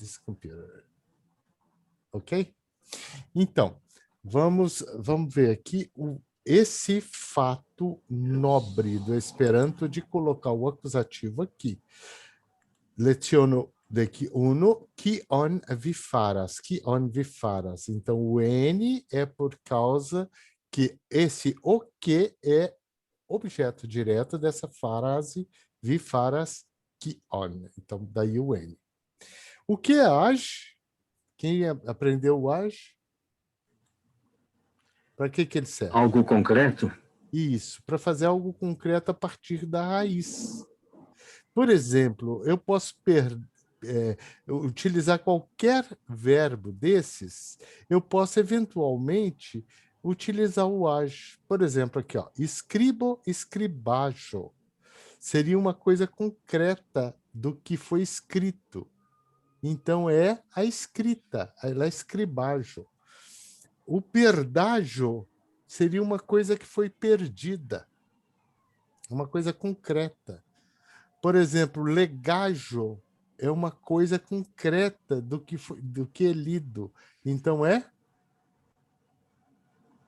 this computer. Ok? Então, vamos ver aqui esse fato nobre do Esperanto de colocar o acusativo aqui. Leciono daqui uno, kion vi faras, kion vi faras. Então, o N é por causa que esse o que é objeto direto dessa frase, vi faras, kion. Então, daí o N. O que é age? Quem aprendeu o age? Para que ele serve? Algo concreto? Isso, para fazer algo concreto a partir da raiz. Por exemplo, eu posso utilizar qualquer verbo desses, eu posso eventualmente utilizar o age. Por exemplo, aqui, ó, escribo, escribajo. Seria uma coisa concreta do que foi escrito. Então, é a escrita, ela é escribajo. O perdágio seria uma coisa que foi perdida, uma coisa concreta. Por exemplo, legajo é uma coisa concreta do que é lido. Então, é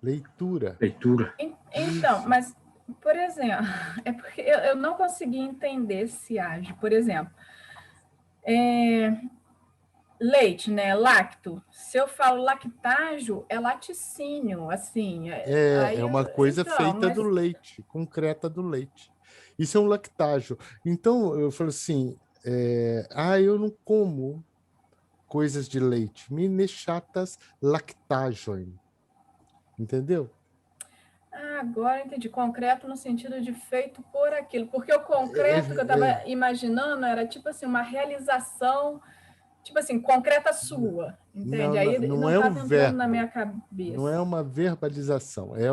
leitura. Leitura. Então, mas, por exemplo, é porque eu não consegui entender esse age. Por exemplo, leite, né? Lacto. Se eu falo lactágio, é laticínio, assim. Aí É uma coisa então, feita mas... do leite, concreta do leite. Isso é um lactágio. Então, eu falo assim, eu não como coisas de leite. Me chatas lactagion. Entendeu? Agora eu entendi. Concreto no sentido de feito por aquilo. Porque o concreto que eu estava imaginando era tipo assim, uma realização, tipo assim, concreta sua. Entende? Aí não é estava um entrando na verbo. minha cabeça. Não é uma verbalização, é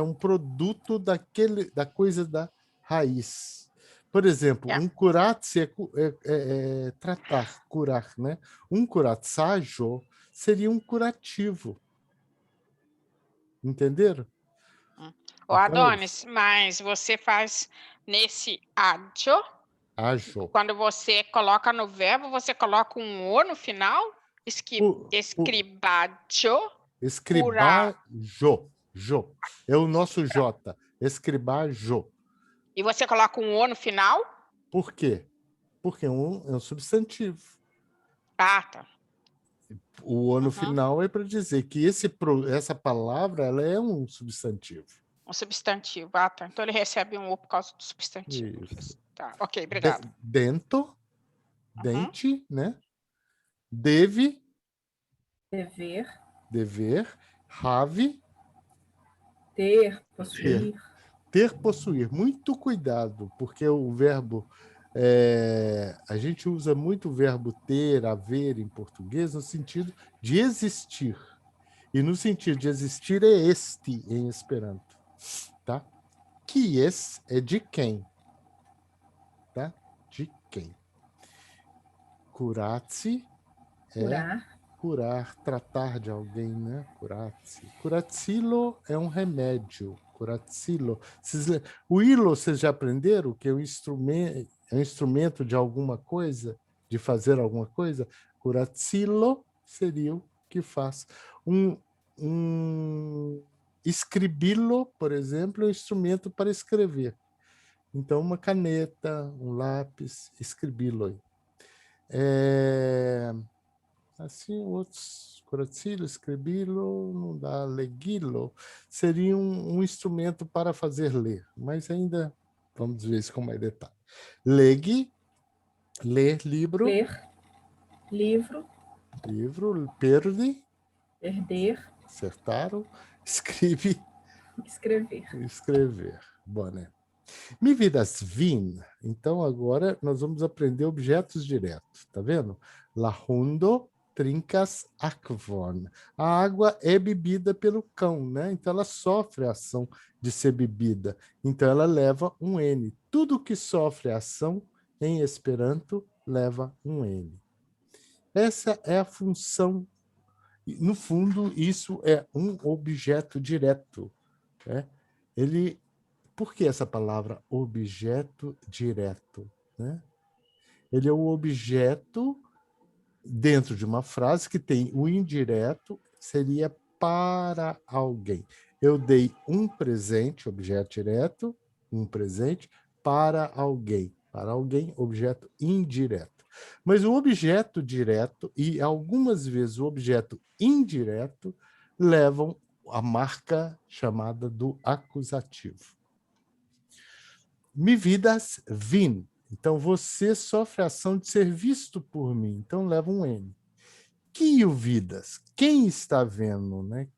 um produto da coisa da raiz. Por exemplo, um curatse é tratar, curar, né? Um curatsajo seria um curativo. Entenderam? O Adonis, mas você faz nesse ajo, quando você coloca no verbo, você coloca um o no final? Escribajo. Escribajo. Jo. É o nosso J. Escribajo. E você coloca um o no final? Por quê? Porque é um substantivo. Ah, tá. O o no final é para dizer que essa palavra ela é um substantivo. Um substantivo. Ah, tá. Então ele recebe um o por causa do substantivo. Isso. Tá. Ok, obrigado. Dento, dente, né? Dever. Have. Possuir. Ter, possuir. Muito cuidado, porque o verbo... a gente usa muito o verbo ter, haver em português no sentido de existir. E no sentido de existir é este em Esperanto. Tá? Kies é de quem. Tá? De quem. Curatse é curar, tratar de alguém, né? Curatse. Curatsilo é um remédio. Curatsilo. O ilo, vocês já aprenderam que é um instrumento de alguma coisa, de fazer alguma coisa? Curatsilo seria o que faz. Escribilo, por exemplo, é um instrumento para escrever. Então, uma caneta, um lápis, escribilo. Assim, outros, corazzilo, escrevilo, não dá, leguilo, seria um instrumento para fazer ler, mas ainda vamos ver isso com mais detalhe. Leghi, ler, livro. Ler, livro. Livro, perdi. Perder. Acertaram. Escreve. Escrever. Escrever. Bom, né? Mi vidas vin. Então, agora nós vamos aprender objetos diretos. Tá vendo? La hundo trincas aquavon. A água é bebida pelo cão, né? Então, ela sofre a ação de ser bebida. Então, ela leva um N. Tudo que sofre a ação em Esperanto leva um N. Essa é a função. No fundo, isso é um objeto direto. Né? Por que essa palavra objeto direto? Né? Ele é o objeto dentro de uma frase que tem o indireto, seria para alguém. Eu dei um presente, objeto direto, um presente, para alguém. Para alguém, objeto indireto. Mas o objeto direto e, algumas vezes, o objeto indireto levam a marca chamada do acusativo. Mi vidas vin. Então, você sofre a ação de ser visto por mim. Então, leva um N. Que o vidas? Quem está vendo, né?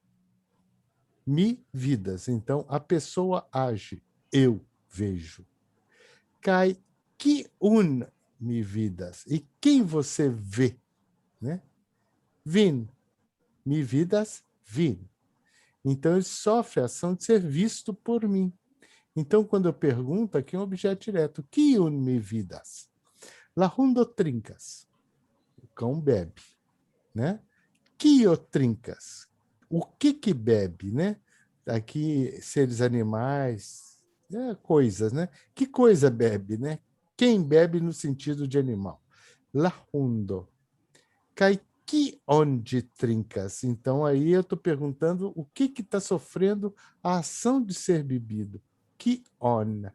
Mi vidas. Então, a pessoa age. Eu vejo. Kai que un mi vidas. E quem você vê, né? Vin. Mi vidas vin. Então, ele sofre a ação de ser visto por mim. Então, quando eu pergunto, aqui é um objeto direto. Que un mi vidas? La hundo trincas. O cão bebe, né? Que o trincas? O que bebe, né? Aqui, seres animais, coisas, né? Que coisa bebe, né? Quem bebe no sentido de animal? La hundo. Cai que onde trincas? Então, aí eu estou perguntando o que está sofrendo a ação de ser bebido. Que on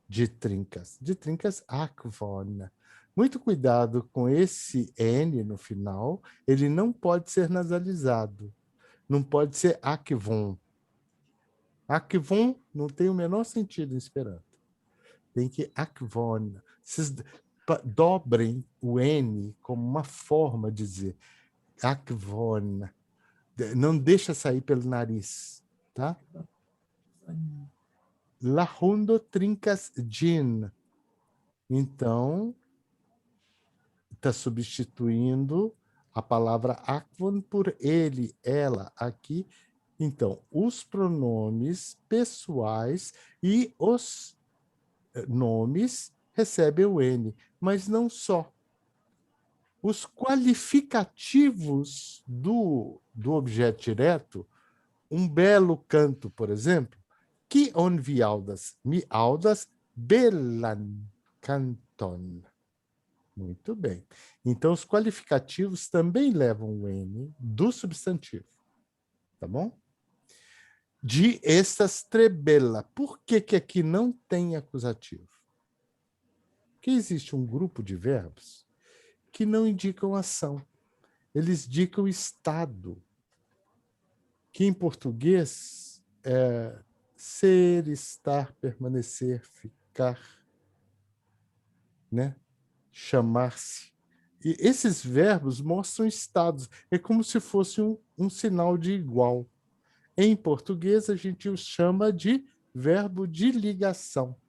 de trincas, aquvon. Muito cuidado com esse N no final, ele não pode ser nasalizado, não pode ser aquvon. Aquvon não tem o menor sentido em Esperanto. Tem que aquvon. Vocês dobrem o N como uma forma de dizer aquvon. Não deixa sair pelo nariz, tá? La hundo trincas gin. Então, está substituindo a palavra aquvon por ele, ela, aqui. Então, os pronomes pessoais e os nomes recebem o N, mas não só. Os qualificativos do objeto direto, um belo canto, por exemplo, que on vi audas? Mi audas belan canton. Muito bem. Então, os qualificativos também levam o N do substantivo. Tá bom? De estas trebella. Por que aqui não tem acusativo? Porque existe um grupo de verbos que não indicam ação. Eles indicam estado. Que em português é ser, estar, permanecer, ficar, né? Chamar-se. E esses verbos mostram estados. É como se fosse um sinal de igual. Em português, a gente os chama de verbo de ligação.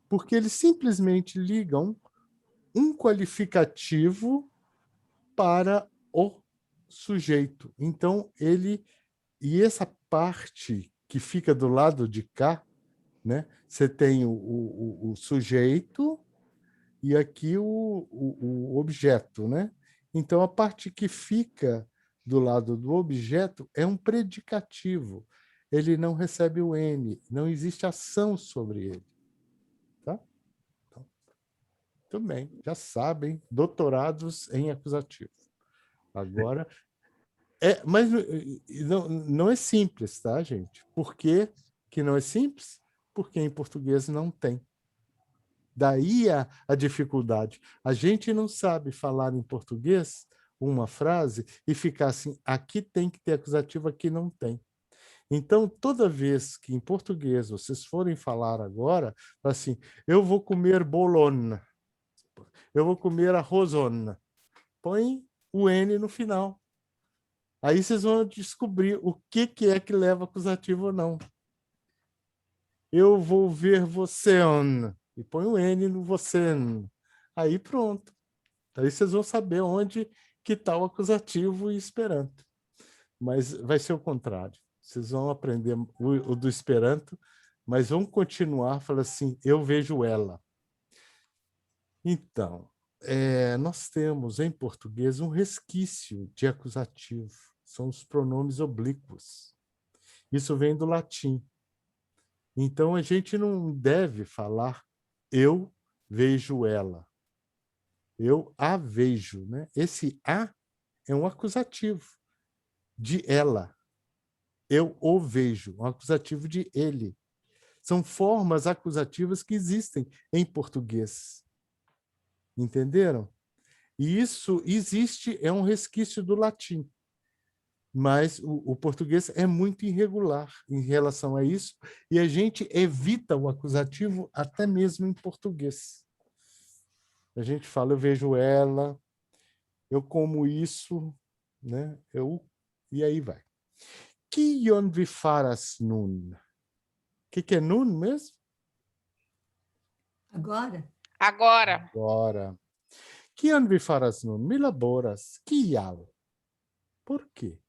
Porque eles simplesmente ligam um qualificativo para o sujeito. Então, e essa parte que fica do lado de cá, né? Você tem o sujeito e aqui o objeto, né? Então, a parte que fica do lado do objeto é um predicativo. Ele não recebe o N, não existe ação sobre ele. Tá? Então, muito bem, já sabem, doutorados em acusativo. Agora, mas não é simples, tá, gente? Por que não é simples? Porque em português não tem. Daí a dificuldade. A gente não sabe falar em português uma frase e ficar assim, aqui tem que ter acusativo, aqui não tem. Então, toda vez que em português vocês forem falar agora, assim, eu vou comer bolona, eu vou comer arrozona, põe o N no final. Aí vocês vão descobrir o que é que leva acusativo ou não. Eu vou ver você, e põe o N no você. Aí pronto. Aí vocês vão saber onde que está o acusativo e Esperanto. Mas vai ser o contrário. Vocês vão aprender o do Esperanto, mas vão continuar falando assim, eu vejo ela. Então, nós temos em português um resquício de acusativo. São os pronomes oblíquos. Isso vem do latim. Então, a gente não deve falar eu vejo ela. Eu a vejo, né? Esse a é um acusativo de ela. Eu o vejo, um acusativo de ele. São formas acusativas que existem em português. Entenderam? E isso existe, é um resquício do latim. Mas o português é muito irregular em relação a isso, e a gente evita o acusativo até mesmo em português. A gente fala, eu vejo ela, eu como isso, né? E aí vai. Kion vi faras nun? O que é nun mesmo? Agora? Agora. Agora. Kion vi faras nun? Mi laboras. Kial? Por quê?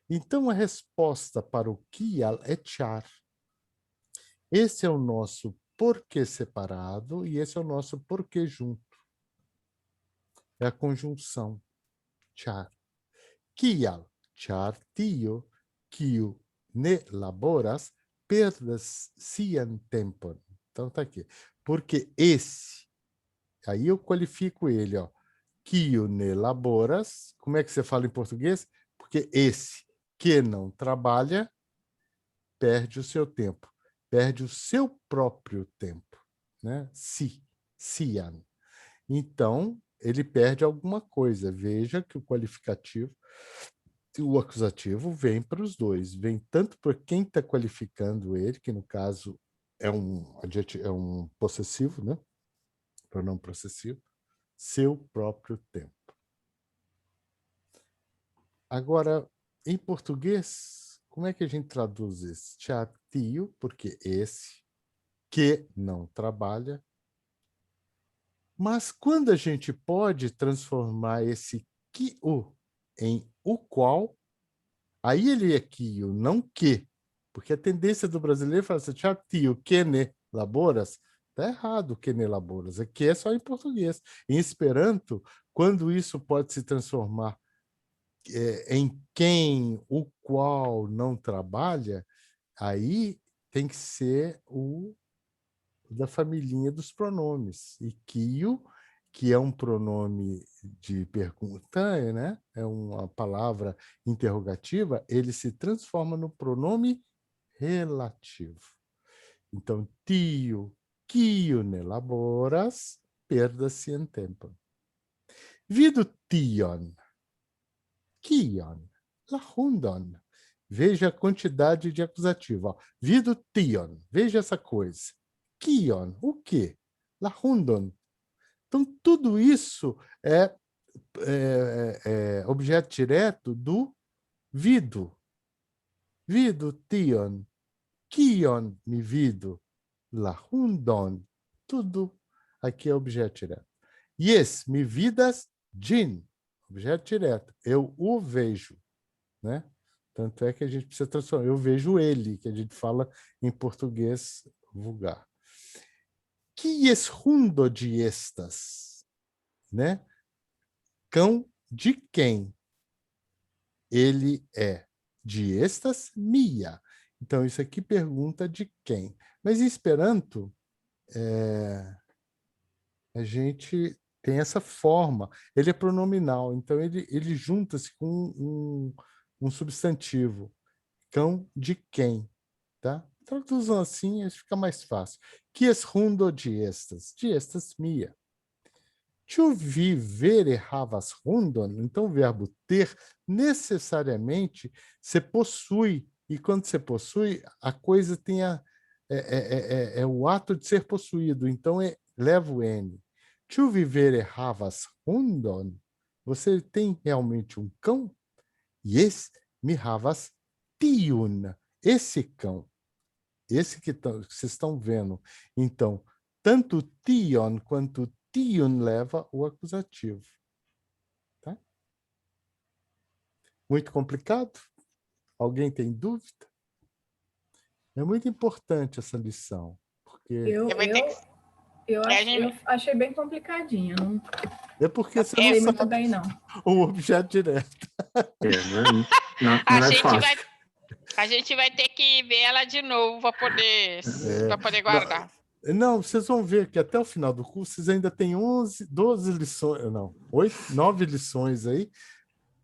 Então, a resposta para o kial é char. Esse é o nosso porquê separado e esse é o nosso porquê junto. É a conjunção. Char. Kial, char tio, kiu ne laboras, perdas sian tempon. Então, tá aqui. Porque esse, aí eu qualifico ele, ó. Kiu ne laboras, como é que você fala em português? Porque esse que não trabalha, perde o seu tempo. Perde o seu próprio tempo, né? Sian. Então, ele perde alguma coisa. Veja que o qualificativo, o acusativo vem para os dois. Vem tanto por quem está qualificando ele, que no caso é um possessivo, né? Pronome possessivo, seu próprio tempo. Agora, em português, como é que a gente traduz esse? Tio, porque esse que não trabalha. Mas quando a gente pode transformar esse kiu em o qual, aí ele é kiu, não que. Porque a tendência do brasileiro é falar assim, tio, que ne laboras? Está errado, que ne laboras. Aqui é só em português. Em Esperanto, quando isso pode se transformar em quem, o qual não trabalha, aí tem que ser o da familhinha dos pronomes. E kiu, que é um pronome de pergunta, né? É uma palavra interrogativa, ele se transforma no pronome relativo. Então, tio, kiu ne laboras, perda-se em tempo. Vido tion, kion, la hundon. Veja a quantidade de acusativo. Ó. Vido tion, veja essa coisa. Kion, o quê? La hundon. Então, tudo isso é objeto direto do vido. Vido tion, kion mi vido, la hundon. Tudo aqui é objeto direto. Yes, mi vidas gin. Objeto direto. Eu o vejo, né? Tanto é que a gente precisa transformar. Eu vejo ele, que a gente fala em português vulgar. Quies hundo de estas? Né? Cão de quem? Ele é. De estas, mia. Então, isso aqui pergunta de quem. Mas em Esperanto, a gente tem essa forma. Ele é pronominal, então ele junta-se com um substantivo. Cão de quem? Tá? Traduzam assim, fica mais fácil. Quies hundo de estas mia. Tu vivere havas hundon, então o verbo ter necessariamente se possui, e quando você possui, a coisa tem o ato de ser possuído, então leva o N. Tu vivere havas hundon, você tem realmente um cão? Yes, mi havas tiun, esse cão, esse que vocês estão vendo. Então, tanto tion quanto tiun leva o acusativo. Tá? Muito complicado? Alguém tem dúvida? É muito importante essa lição. Porque... Eu achei bem complicadinha. Não... É porque você não sabe muito bem, não. O objeto direto. Não é fácil. A gente vai ter que ver ela de novo para poder guardar. Não, vocês vão ver que até o final do curso vocês ainda têm 12 lições, não, 9 lições aí.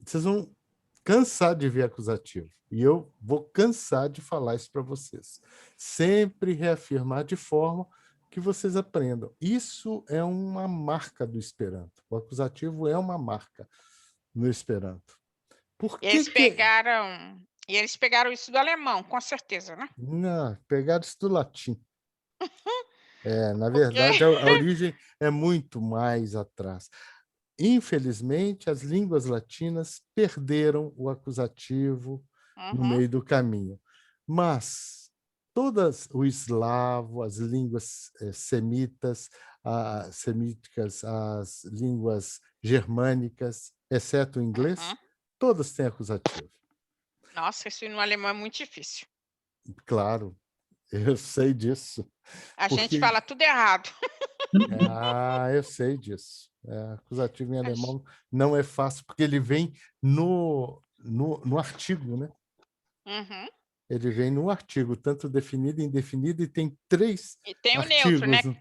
Vocês vão cansar de ver acusativo. E eu vou cansar de falar isso para vocês. Sempre reafirmar de forma que vocês aprendam. Isso é uma marca do Esperanto. O acusativo é uma marca no Esperanto. E eles pegaram isso do alemão, com certeza, né? Não, pegaram isso do latim. Na verdade, a origem é muito mais atrás. Infelizmente, as línguas latinas perderam o acusativo no meio do caminho. Mas o eslavo, as línguas semíticas, as línguas germânicas, exceto o inglês, todas têm acusativo. Nossa, isso no alemão é muito difícil. Claro, eu sei disso. A gente fala tudo errado. Eu sei disso. Acusativo em alemão não é fácil, porque ele vem no artigo, né? Ele vem no artigo, tanto definido e indefinido, e tem 3 e tem artigos. O neutro,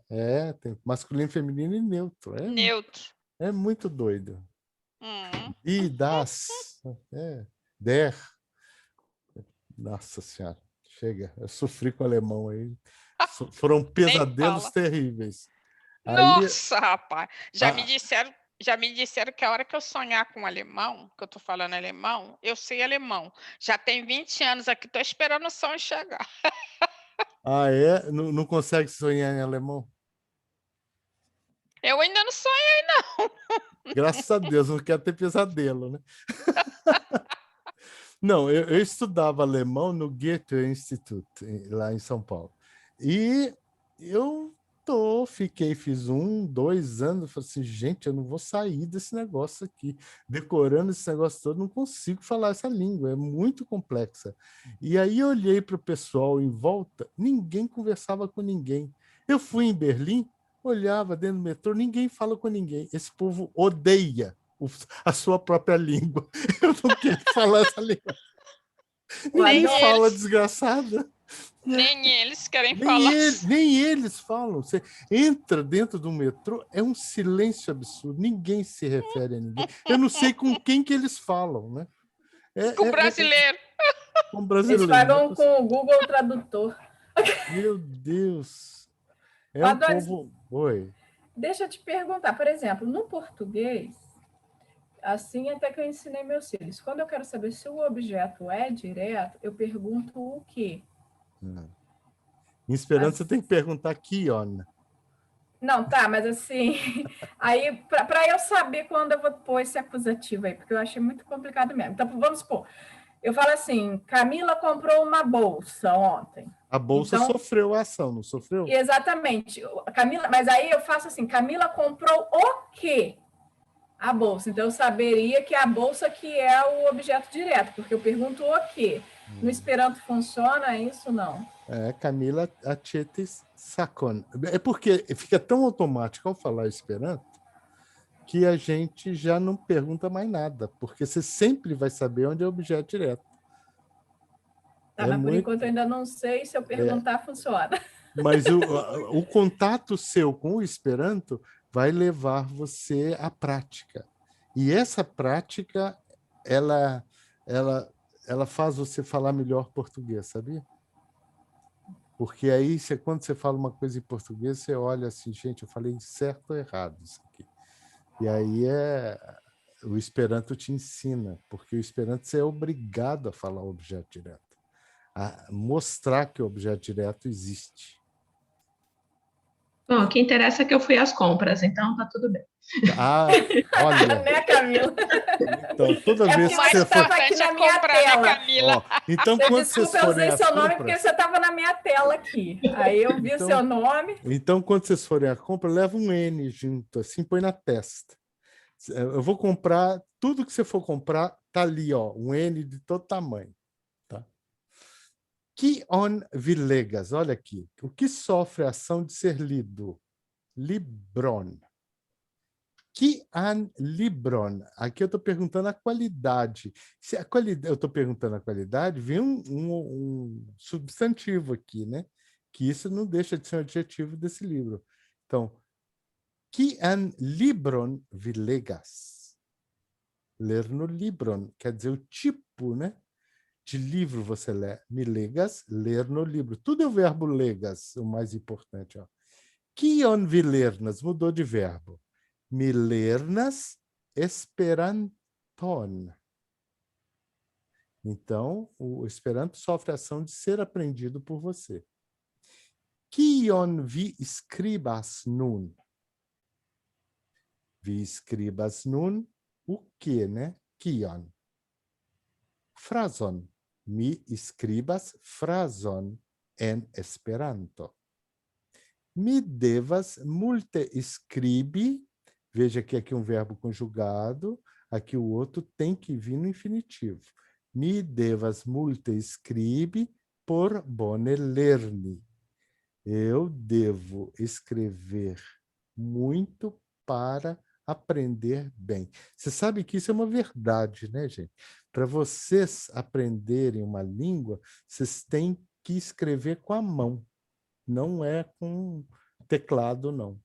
né? Tem masculino, feminino e neutro. Neutro. É muito doido. E das, der. Nossa Senhora, chega. Eu sofri com o alemão aí. Foram pesadelos terríveis. Nossa, rapaz! Já me disseram que a hora que eu sonhar com alemão, que eu estou falando alemão, eu sei alemão. Já tem 20 anos aqui, estou esperando o sonho chegar. É? Não consegue sonhar em alemão? Eu ainda não sonhei, não. Graças a Deus, não quero ter pesadelo, né? Não, eu estudava alemão no Goethe Institute, lá em São Paulo. E eu fiz 1, 2 anos, falei assim, gente, eu não vou sair desse negócio aqui. Decorando esse negócio todo, não consigo falar essa língua, é muito complexa. E aí eu olhei para o pessoal em volta, ninguém conversava com ninguém. Eu fui em Berlim, olhava dentro do metrô, ninguém fala com ninguém. Esse povo odeia a sua própria língua. Eu não quero falar essa língua. Ninguém fala, desgraçada. Nem eles querem falar. Nem eles falam. Você entra dentro do metrô, é um silêncio absurdo. Ninguém se refere a ninguém. Eu não sei com quem que eles falam, né? Com brasileiro. Com brasileiro. Eles pagam com o Google Tradutor. Meu Deus. Povo... Oi. Deixa eu te perguntar, por exemplo, no português, assim até que eu ensinei meus filhos, quando eu quero saber se o objeto é direto, eu pergunto o quê? Em esperança, você tem que perguntar Kion. Não, tá, mas assim, aí, para eu saber quando eu vou pôr esse acusativo aí, porque eu achei muito complicado mesmo. Então, vamos supor, eu falo assim, Camila comprou uma bolsa ontem. A bolsa sofreu a ação, não sofreu? Exatamente. Camila, mas aí eu faço assim, Camila comprou o quê? A bolsa. Então, eu saberia que a bolsa que é o objeto direto, porque eu pergunto o quê? No Esperanto funciona isso, não? Camila achetes sakon. É porque fica tão automático ao falar Esperanto que a gente já não pergunta mais nada, porque você sempre vai saber onde é o objeto direto. Tá, mas por enquanto eu ainda não sei, se eu perguntar funciona. Mas o contato seu com o Esperanto vai levar você à prática. E essa prática, ela faz você falar melhor português, sabia? Porque aí, quando você fala uma coisa em português, você olha assim, gente, eu falei certo ou errado isso aqui. E aí o Esperanto te ensina, porque o Esperanto você é obrigado a falar o objeto direto, a mostrar que o objeto direto existe. Bom, o que interessa é que eu fui às compras, então tá tudo bem. Olha. Né, Camila? Então, toda vez que você for aqui na minha tela. Então, quando vocês forem eu usei seu nome porque você estava na minha tela aqui. Aí eu vi o seu nome. Então, quando vocês forem à compra, leva um N junto, assim, põe na testa. Eu vou comprar, tudo que você for comprar, tá ali, um N de todo tamanho. Tá? Kion Villegas, olha aqui. O que sofre a ação de ser lido? Libron. Kian Libron. Aqui eu estou perguntando a qualidade. Se eu estou perguntando a qualidade, vem um substantivo aqui, né? que isso não deixa de ser um adjetivo desse livro. Então, kian libron vi legas? Ler no libron, quer dizer o tipo, né, de livro você lê. Mi legas, ler no livro. Tudo é o verbo legas, o mais importante. Ó. Kion vi lernas? Mudou de verbo. Mi lernas Esperanton. Então, o Esperanto sofre a ação de ser aprendido por você. Kion vi skribas nun? Vi skribas nun, o que, né? Kion. Frazon. Mi skribas frazon en Esperanto. Mi devas multe skribi. Veja que aqui um verbo conjugado, aqui o outro tem que vir no infinitivo. Mi devas multe skribi por bone lerni. Eu devo escrever muito para aprender bem. Você sabe que isso é uma verdade, né, gente? Para vocês aprenderem uma língua, vocês têm que escrever com a mão. Não é com teclado, não.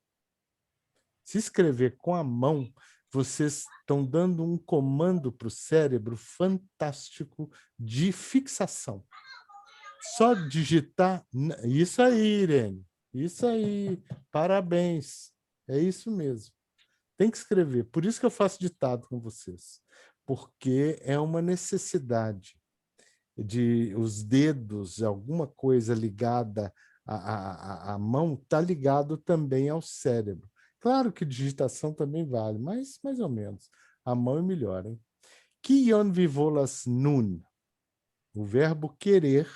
Se escrever com a mão, vocês estão dando um comando para o cérebro fantástico de fixação. Só digitar... Isso aí, Irene. Isso aí. Parabéns. É isso mesmo. Tem que escrever. Por isso que eu faço ditado com vocês. Porque é uma necessidade de os dedos, alguma coisa ligada à mão, está ligado também ao cérebro. Claro que digitação também vale, mas mais ou menos. A mão é melhor, hein? Kion vi volas nun? O verbo querer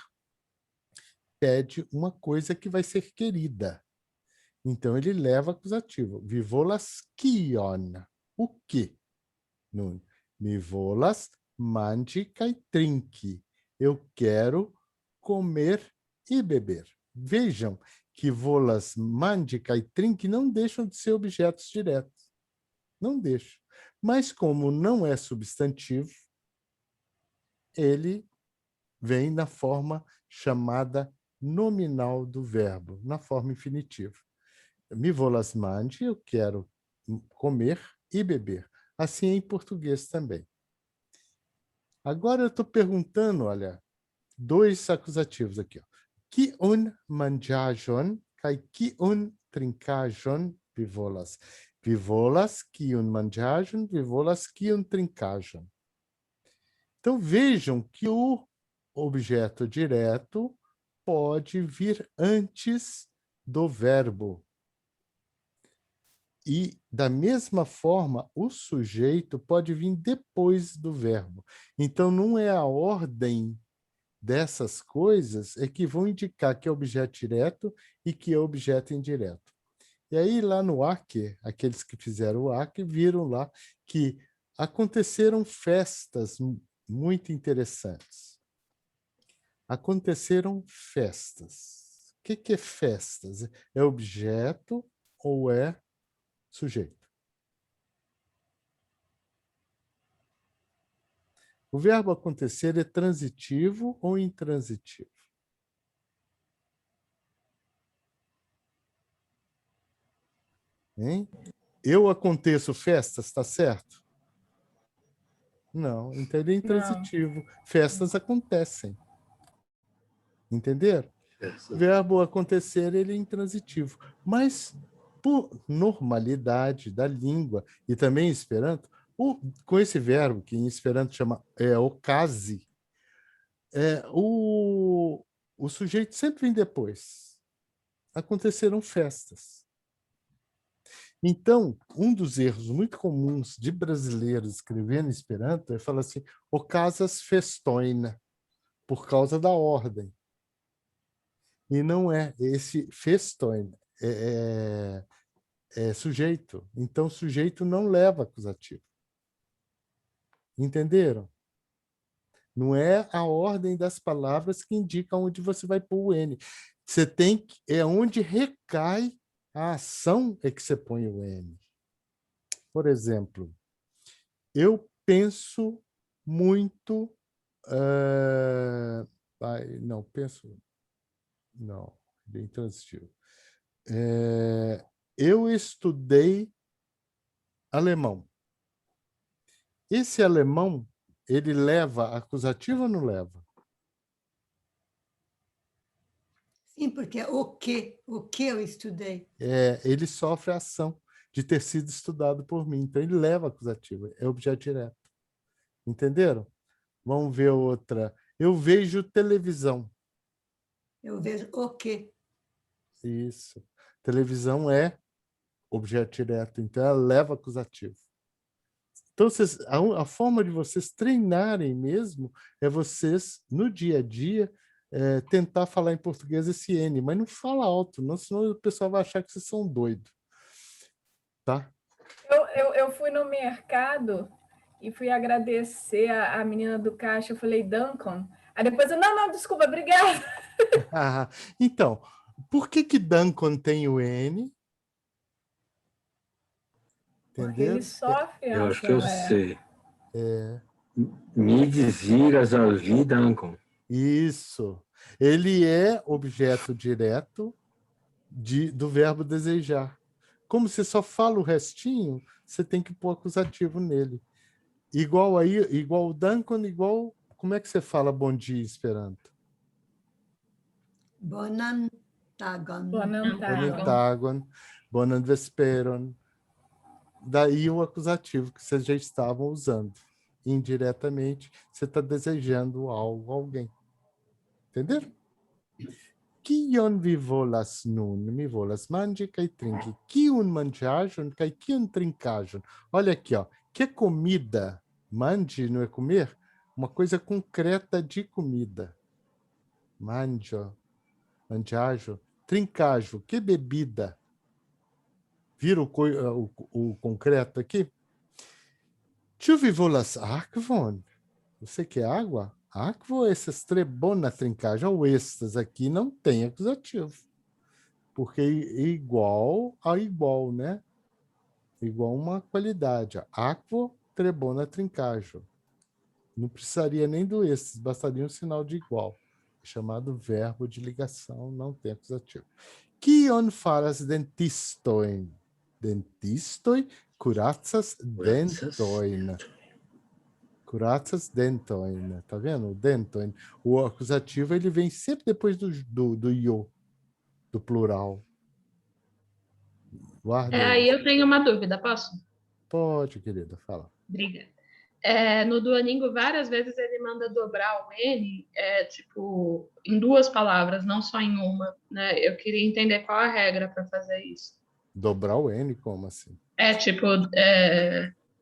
pede uma coisa que vai ser querida. Então, ele leva acusativo. Vi volas kion? O que? Nun. Mi volas mangi kaj trinki. Eu quero comer e beber. Vejam que volas mangi kaj trinki não deixam de ser objetos diretos. Não deixam. Mas como não é substantivo, ele vem na forma chamada nominal do verbo, na forma infinitiva. Mi volas mangi, eu quero comer e beber. Assim é em português também. Agora eu estou perguntando, olha, dois acusativos aqui. Kiun manĝaĵon kaj kiun trinkaĵon vi volas? Vi volas kiun manĝaĵon, vi volas kiun trinkaĵon. Então vejam que o objeto direto pode vir antes do verbo. E, da mesma forma, o sujeito pode vir depois do verbo. Então, não é a ordem dessas coisas é que vão indicar que é objeto direto e que é objeto indireto. E aí, lá no ACE, aqueles que fizeram o ACE viram lá que aconteceram festas muito interessantes. Aconteceram festas. O que é festas? É objeto ou é sujeito? O verbo acontecer é transitivo ou intransitivo? Hein? Eu aconteço festas, está certo? Não, então ele é intransitivo. Não. Festas acontecem. Entenderam? O verbo acontecer ele é intransitivo. Mas, por normalidade da língua, e também em Esperanto, com esse verbo, que em Esperanto chama okazji, o sujeito sempre vem depois. Aconteceram festas. Então, um dos erros muito comuns de brasileiros escrevendo Esperanto é falar assim, okazas festoina, por causa da ordem. E não é esse festoina, é sujeito. Então, sujeito não leva acusativo. Entenderam? Não é a ordem das palavras que indica onde você vai pôr o N. Você tem que, é onde recai a ação é que você põe o N. Por exemplo, eu penso muito... não. Bem transitivo. Eu estudei alemão. Esse alemão, ele leva acusativo ou não leva? Sim, porque é o que eu estudei. Ele sofre a ação de ter sido estudado por mim. Então, ele leva acusativo. É objeto direto. Entenderam? Vamos ver outra. Eu vejo televisão. Eu vejo o que. Isso. Televisão é objeto direto. Então, ela leva acusativo. Então, a forma de vocês treinarem mesmo é vocês, no dia a dia, tentar falar em português esse N, mas não fala alto, não, senão o pessoal vai achar que vocês são doidos. Tá? Eu fui no mercado e fui agradecer a menina do caixa, eu falei, Duncan. Aí depois eu, não, desculpa, obrigada. Então, por que Duncan tem o N? Porque Entendeu? ele sofre a Eu acho que eu ação, sei. Me desiras a vida, Ancon. Isso. Ele é objeto direto do verbo desejar. Como você só fala o restinho, você tem que pôr acusativo nele. Igual o Duncan, igual... Como é que você fala bom dia em Esperanto? Bonan tagon. Bonan tagon. Tagon, bonan vesperon. Daí o acusativo que vocês já estavam usando. Indiretamente, você está desejando algo a alguém. Entenderam? Kion vi volas nun? Mi volas mangi kaj trinki. Kiun mangiajon kaj kiun trincajon. Olha aqui, ó. Que comida? Mangi não é comer? Uma coisa concreta de comida. Mangio, mangiajo. Trincajo, que bebida? Viram o concreto aqui? Tu vi volas aquavon? Você quer água? Aquo essas trebona trincagem ou estas aqui não tem acusativo. Porque é igual a igual, né? Igual uma qualidade. Aquo trebona trincagem. Não precisaria nem do estes, bastaria um sinal de igual. Chamado verbo de ligação, não tem acusativo. Kion faras dentistoin? Dentistoi curacas dentoin. Curacas dentoin. Tá vendo? O dentoin. O acusativo ele vem sempre depois do io, do plural. Guarda Aí eu tenho uma dúvida, posso? Pode, querida, fala. Obrigada. No Duolingo, várias vezes ele manda dobrar o N, tipo, em duas palavras, não só em uma, né? Eu queria entender qual a regra para fazer isso. Dobrar o N, como assim?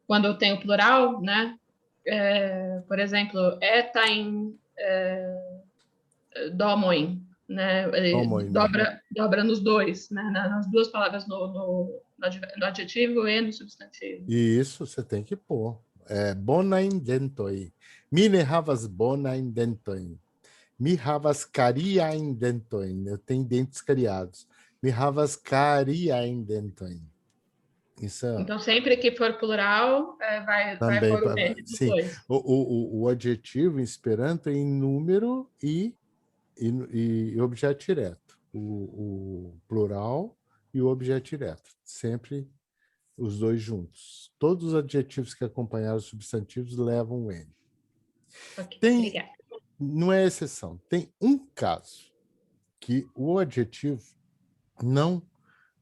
Quando eu tenho plural, né? Por exemplo, etain domoin, né? Domoin, dobra nos dois, né? Nas duas palavras, no adjetivo e no substantivo. Isso, você tem que pôr. Bonain dentoi. Mi ne havas bonain dentoin. Mi havas cariain dentoin. Eu tenho dentes cariados. Mi havas cariain dentoin. Isso é... Então, sempre que for plural, vai pôr o N dos dois. O adjetivo em Esperanto é em número e objeto direto. O plural e o objeto direto. Sempre os dois juntos. Todos os adjetivos que acompanharam os substantivos levam o N. Okay, não é exceção. Tem um caso que o adjetivo não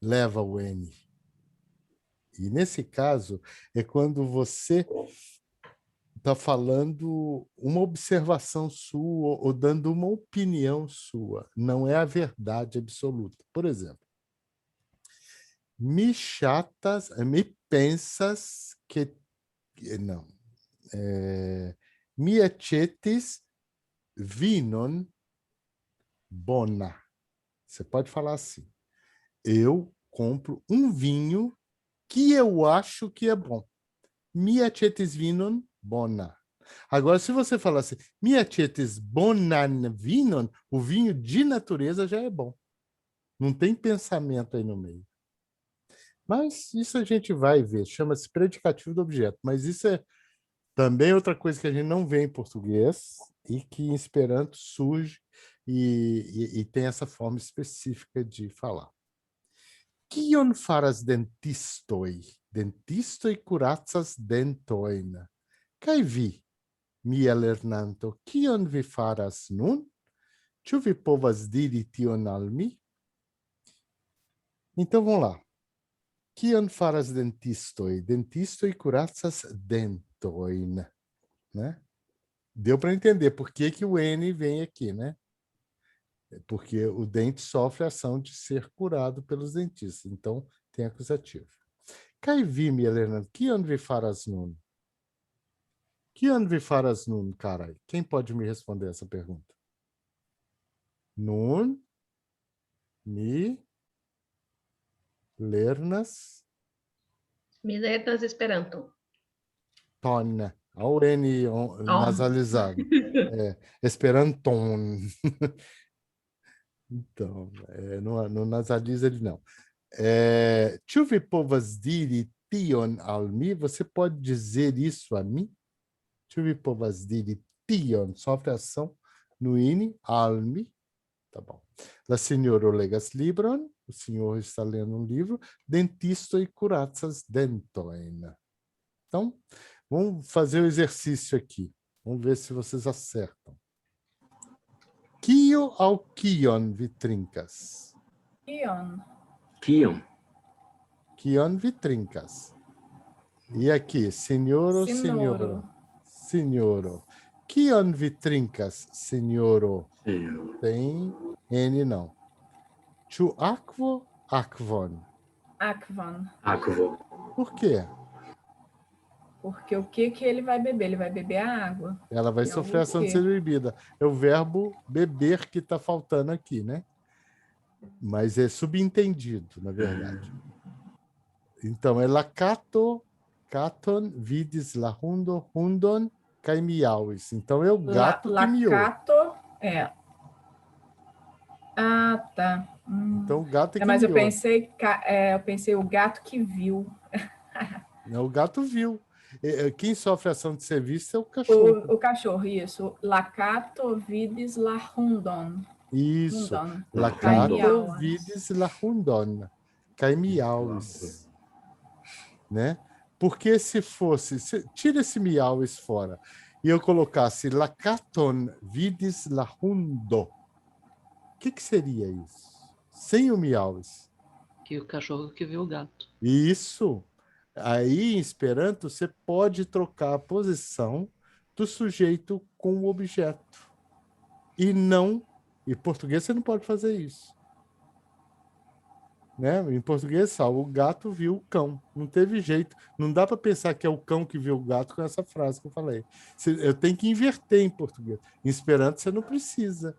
leva o N. E nesse caso é quando você está falando uma observação sua ou dando uma opinião sua. Não é a verdade absoluta. Por exemplo, me pensas que... Não. Mi acetis vinon bona. Você pode falar assim. Eu compro um vinho que eu acho que é bom. Mi acetis vinon bona. Agora, se você falar assim, mi acetis bonan vinon, o vinho de natureza já é bom. Não tem pensamento aí no meio. Mas isso a gente vai ver. Chama-se predicativo do objeto. Mas isso é também outra coisa que a gente não vê em português e que em Esperanto surge e tem essa forma específica de falar. Kion faras dentistoi? Dentistoi curacas dentoin. Kaj vi, mia lernanto, kion vi faras nun? Ĉu vi povas diri tion al mi? Então, vamos lá. Kion faras dentistoi? Dentistoi curacas dentoin. Né? Deu para entender por que que o N vem aqui, né? Porque o dente sofre a ação de ser curado pelos dentistas. Então, tem acusativo. Kaj vi, mia lernanto, kion vi faras nun? Kion vi faras nun, carai? Quem pode me responder essa pergunta? Nun mi lernas Mi lernas Esperanto. ton. Olha o N nasalizado. Esperanton. Então, não nasaliza ele, não. Ĉu vi povas diri tion al mi? Você pode dizer isso a mim? Ĉu vi povas diri tion? Sofre ação no INI, al mi. Tá bom. La signoro legas libron. O senhor está lendo um livro. Dentistoi curacas dentoin. Então, vamos fazer o exercício aqui. Vamos ver se vocês acertam. Kio au kion vi trincas? Kion. Kion? Kion vi trincas? E aqui, senhoro, senhoro. Senhoro. Kion vi trincas, senhoro? Tem N, não. Ĉu akvo, akvon? Akvon. Akvo. Por quê? Porque o que ele vai beber? Ele vai beber a água. Ela vai É sofrer o ação de quê? ser bebida. É o verbo beber que está faltando aqui, né? Mas é subentendido, na verdade. Então, é lakato, katon, vidis, la hundo, hundon, kai miauis. Então, é o gato que miou. Lacato, Ah, tá. Então, o gato é que Mas miou. eu pensei o gato que viu. O gato viu. Quem sofre ação de serviço é o cachorro. O cachorro, isso. Lacato vidis la hundon. Isso. Hundon. Lacato, Miauas. vidis, la hundon, kai miauis. Né? Porque se fosse... tira esse miauis fora e eu colocasse lacaton, vidis, la hundo. O que seria isso? Sem o miauis. Que o cachorro que viu o gato. Isso. Aí, em Esperanto, você pode trocar a posição do sujeito com o objeto. E não... Em português, você não pode fazer isso. Né? Em português, só o gato viu o cão. Não teve jeito. Não dá para pensar que é o cão que viu o gato com essa frase que eu falei. Eu tenho que inverter em português. Em Esperanto, você não precisa.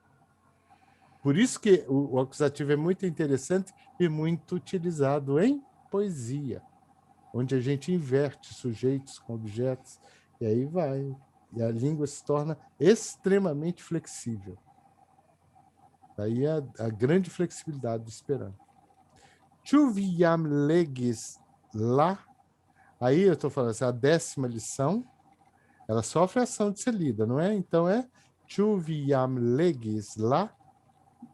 Por isso que o acusativo é muito interessante e muito utilizado em poesia, onde a gente inverte sujeitos com objetos, e aí vai. E a língua se torna extremamente flexível. Daí a grande flexibilidade do Esperanto. Ĉu vi jam legis la? Aí eu estou falando assim, a 10ª lição, ela sofre a ação de ser lida, não é? Então é ĉu vi jam legis la?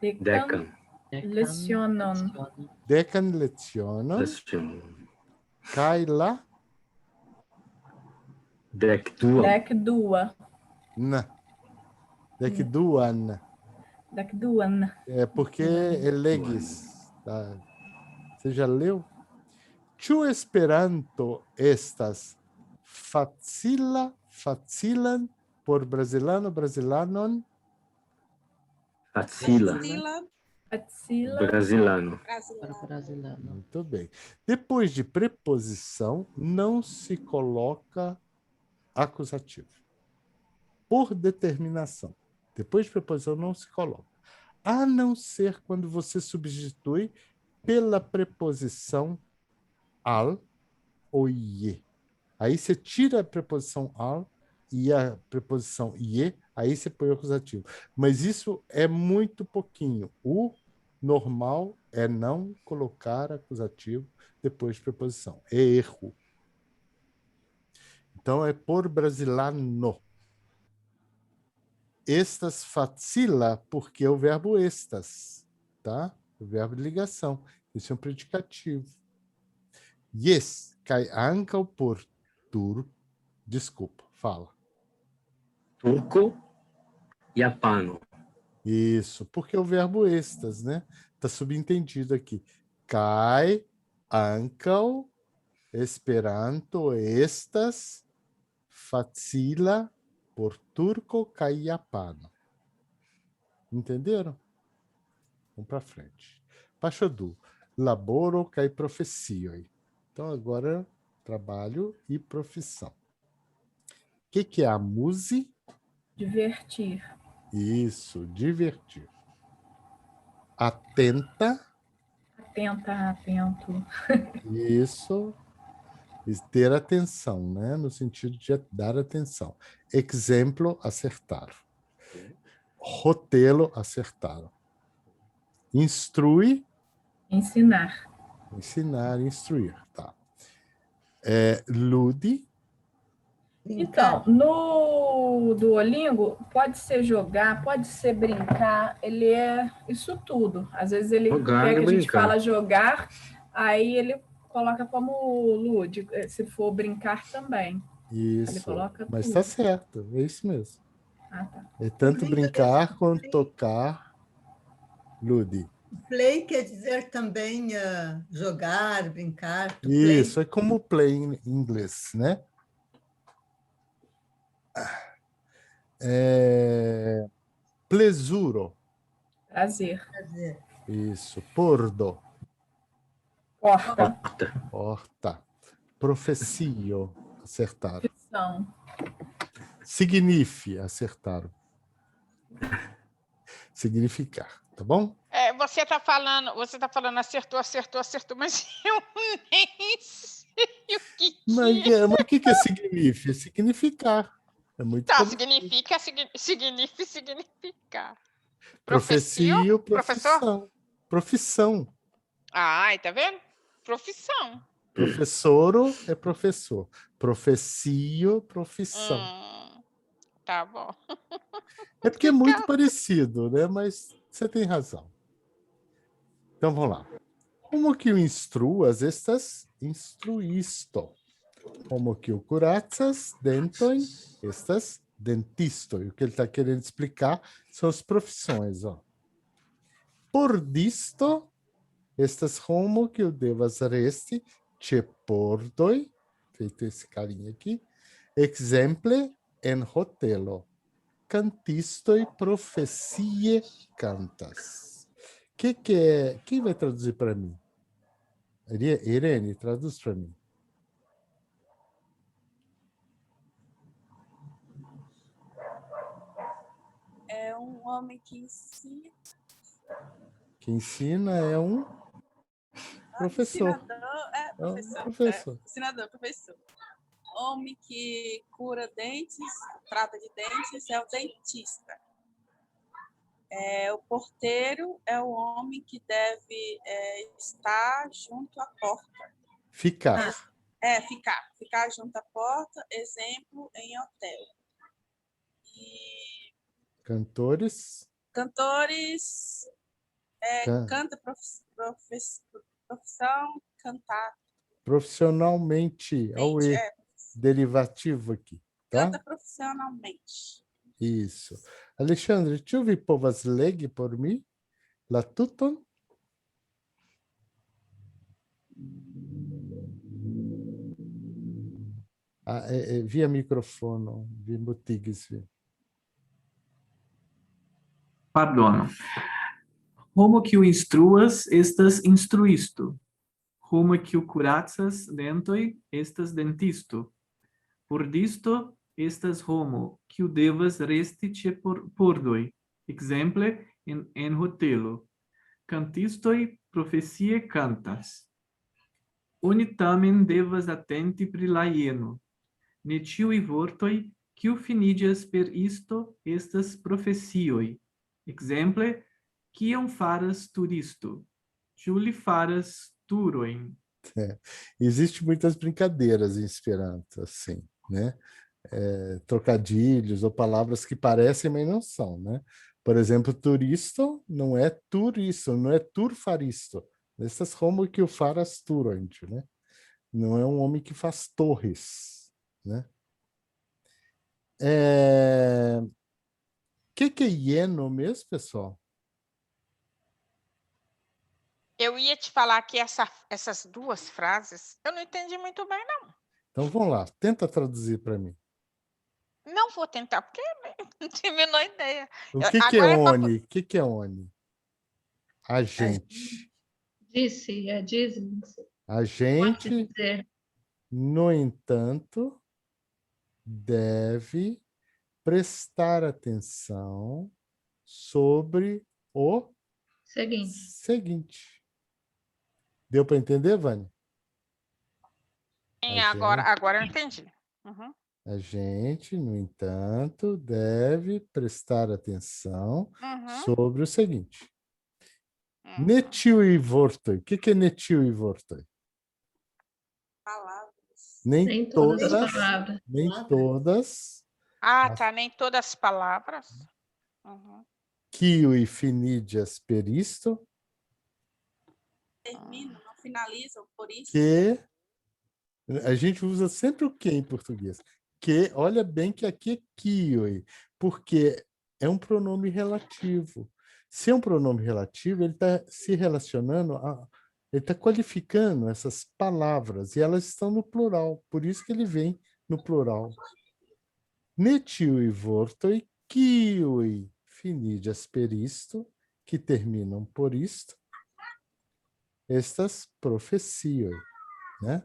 Decan. Lecionon. Decan lecionon. Kaj la? Decduan. Decdua. Decduan. Decduan. É porque é legis. Tá? Você já leu? Ĉu Esperanto estas facilan por brasilano, brasilanon? Facila. Atzila. Brasilano. Para o brasileiro. Muito bem. Depois de preposição, não se coloca acusativo. Por determinação. Depois de preposição, não se coloca. A não ser quando você substitui pela preposição al ou ie. Aí você tira a preposição al e a preposição ie, aí você põe o acusativo. Mas isso é muito pouquinho. O normal é não colocar acusativo depois de preposição. É erro. Então, é por brasilano. Estas facila, porque é o verbo estas, tá? O verbo de ligação. Esse é um predicativo. Yes, kai ankaŭ por desculpa, fala. Turco, japano. Isso, porque é o verbo estas, né? Tá subentendido aqui. Kai ankaŭ Esperanto estas facila por turco kaj japano. Entenderam? Vamos para frente. Pachodu, laboro kaj profesioj. Então, agora, trabalho e profissão. O que é a muse? Divertir. Isso, divertir. Atenta. Atenta, atento. Isso. E ter atenção, né? No sentido de dar atenção. Exemplo, acertaram. Rotelo, acertaram. Instrui. Ensinar. Ensinar, instruir, tá. Lude. Então, no Duolingo, pode ser jogar, pode ser brincar, ele é isso tudo. Às vezes ele Jogar quer e que a gente brincar. fala jogar, aí ele coloca como lude, se for brincar também. Ele Isso. coloca Mas tudo. tá certo, é isso mesmo. Ah, tá. É tanto brincar quanto tocar. Lude. Play quer dizer também jogar, brincar. To play. Isso, é como play em inglês, né? Plesuro. Prazer. Prazer. Isso. Pordo. Porta. Porta. Porta. Profecio. Acertaram. Profissão. Significa. Acertaram. Significar. Tá bom? Você está falando acertou, mas eu nem sei o que Mas o que é significa? Significar. É muito Tá, parecido. significa significar. Profecio, Professor? profissão. Profissão. Ai, tá vendo? Profissão. Professoro é professor. Profecio, profissão. Tá bom. É porque é muito parecido, né? Mas você tem razão. Então, vamos lá. Como que eu instruas estas instruisto? Como que o curacas dentoin estas dentisto? E o que ele está querendo explicar são as profissões. Ó. Por disto, estas homo que eu devas resti, ce pordoi, feito esse carinha aqui, exemple en hotelo, cantistoi profesie cantas. Que é? Quem vai traduzir para mim? Irene, traduz para mim. É um homem que ensina. Que ensina é um professor. Ensinador, Professor. Ensinador, professor. Homem que cura dentes, trata de dentes, é o dentista. O porteiro é o homem que deve estar junto à porta. Ficar. Ficar junto à porta, exemplo, em hotel. E Cantores. cantores, canta profissão, cantar. Profissionalmente, ao E, derivativo aqui, tá? Canta profissionalmente. Isso. Alexandre, tu vi povas legi por mim? La tuton? Via microfono, vi mutiges. Pardono. Homo kiu instruas estas instruisto. Homo kiu kuracas dentoj estas dentisto. Por disto estas homo kiu devas resti ĉe pordoj. Exemple en hotelo. Cantistoj profesie cantas. Oni tamen devas atenti pri la jeno. Ne ĉiuj vortoj kiu finiĝas per isto estas profesioj. Exemple, kion faras turisto? Ĉu li faras turojn? Existem muitas brincadeiras em Esperanto, assim, né? trocadilhos ou palavras que parecem, mas não são, né? Por exemplo, turisto não é turisto, não é turfaristo. Essas como que o faras turante, né? Não é um homem que faz torres, né? Que é hieno mesmo, pessoal? Eu ia te falar que essas duas frases eu não entendi muito bem, não. Então vamos lá, tenta traduzir para mim. Não vou tentar, porque eu não tenho a menor ideia. O que é Agora oni? O que é oni? Agente. Disse. Pode Agente, dizer. no entanto, deve prestar atenção sobre o seguinte. Deu para entender, Vânia? Sim, agora eu entendi. Uhum. A gente, no entanto, deve prestar atenção sobre o seguinte. Netil e vortoi. O que é netil e vortoi? Palavras. Nem todas as palavras. Nem todas. Tá. Nem todas as palavras. Uhum. Kiwi finidias peristo. Terminam, não finalizam, por isso. Que a gente usa sempre o que em português. Que, olha bem que aqui é kiwi, porque é um pronome relativo. Se é um pronome relativo, ele está se relacionando, ele está qualificando essas palavras, e elas estão no plural, por isso que ele vem no plural. Netiu e vortoi, kiwi finidias peristo, que terminam por isto, estas profecias, né?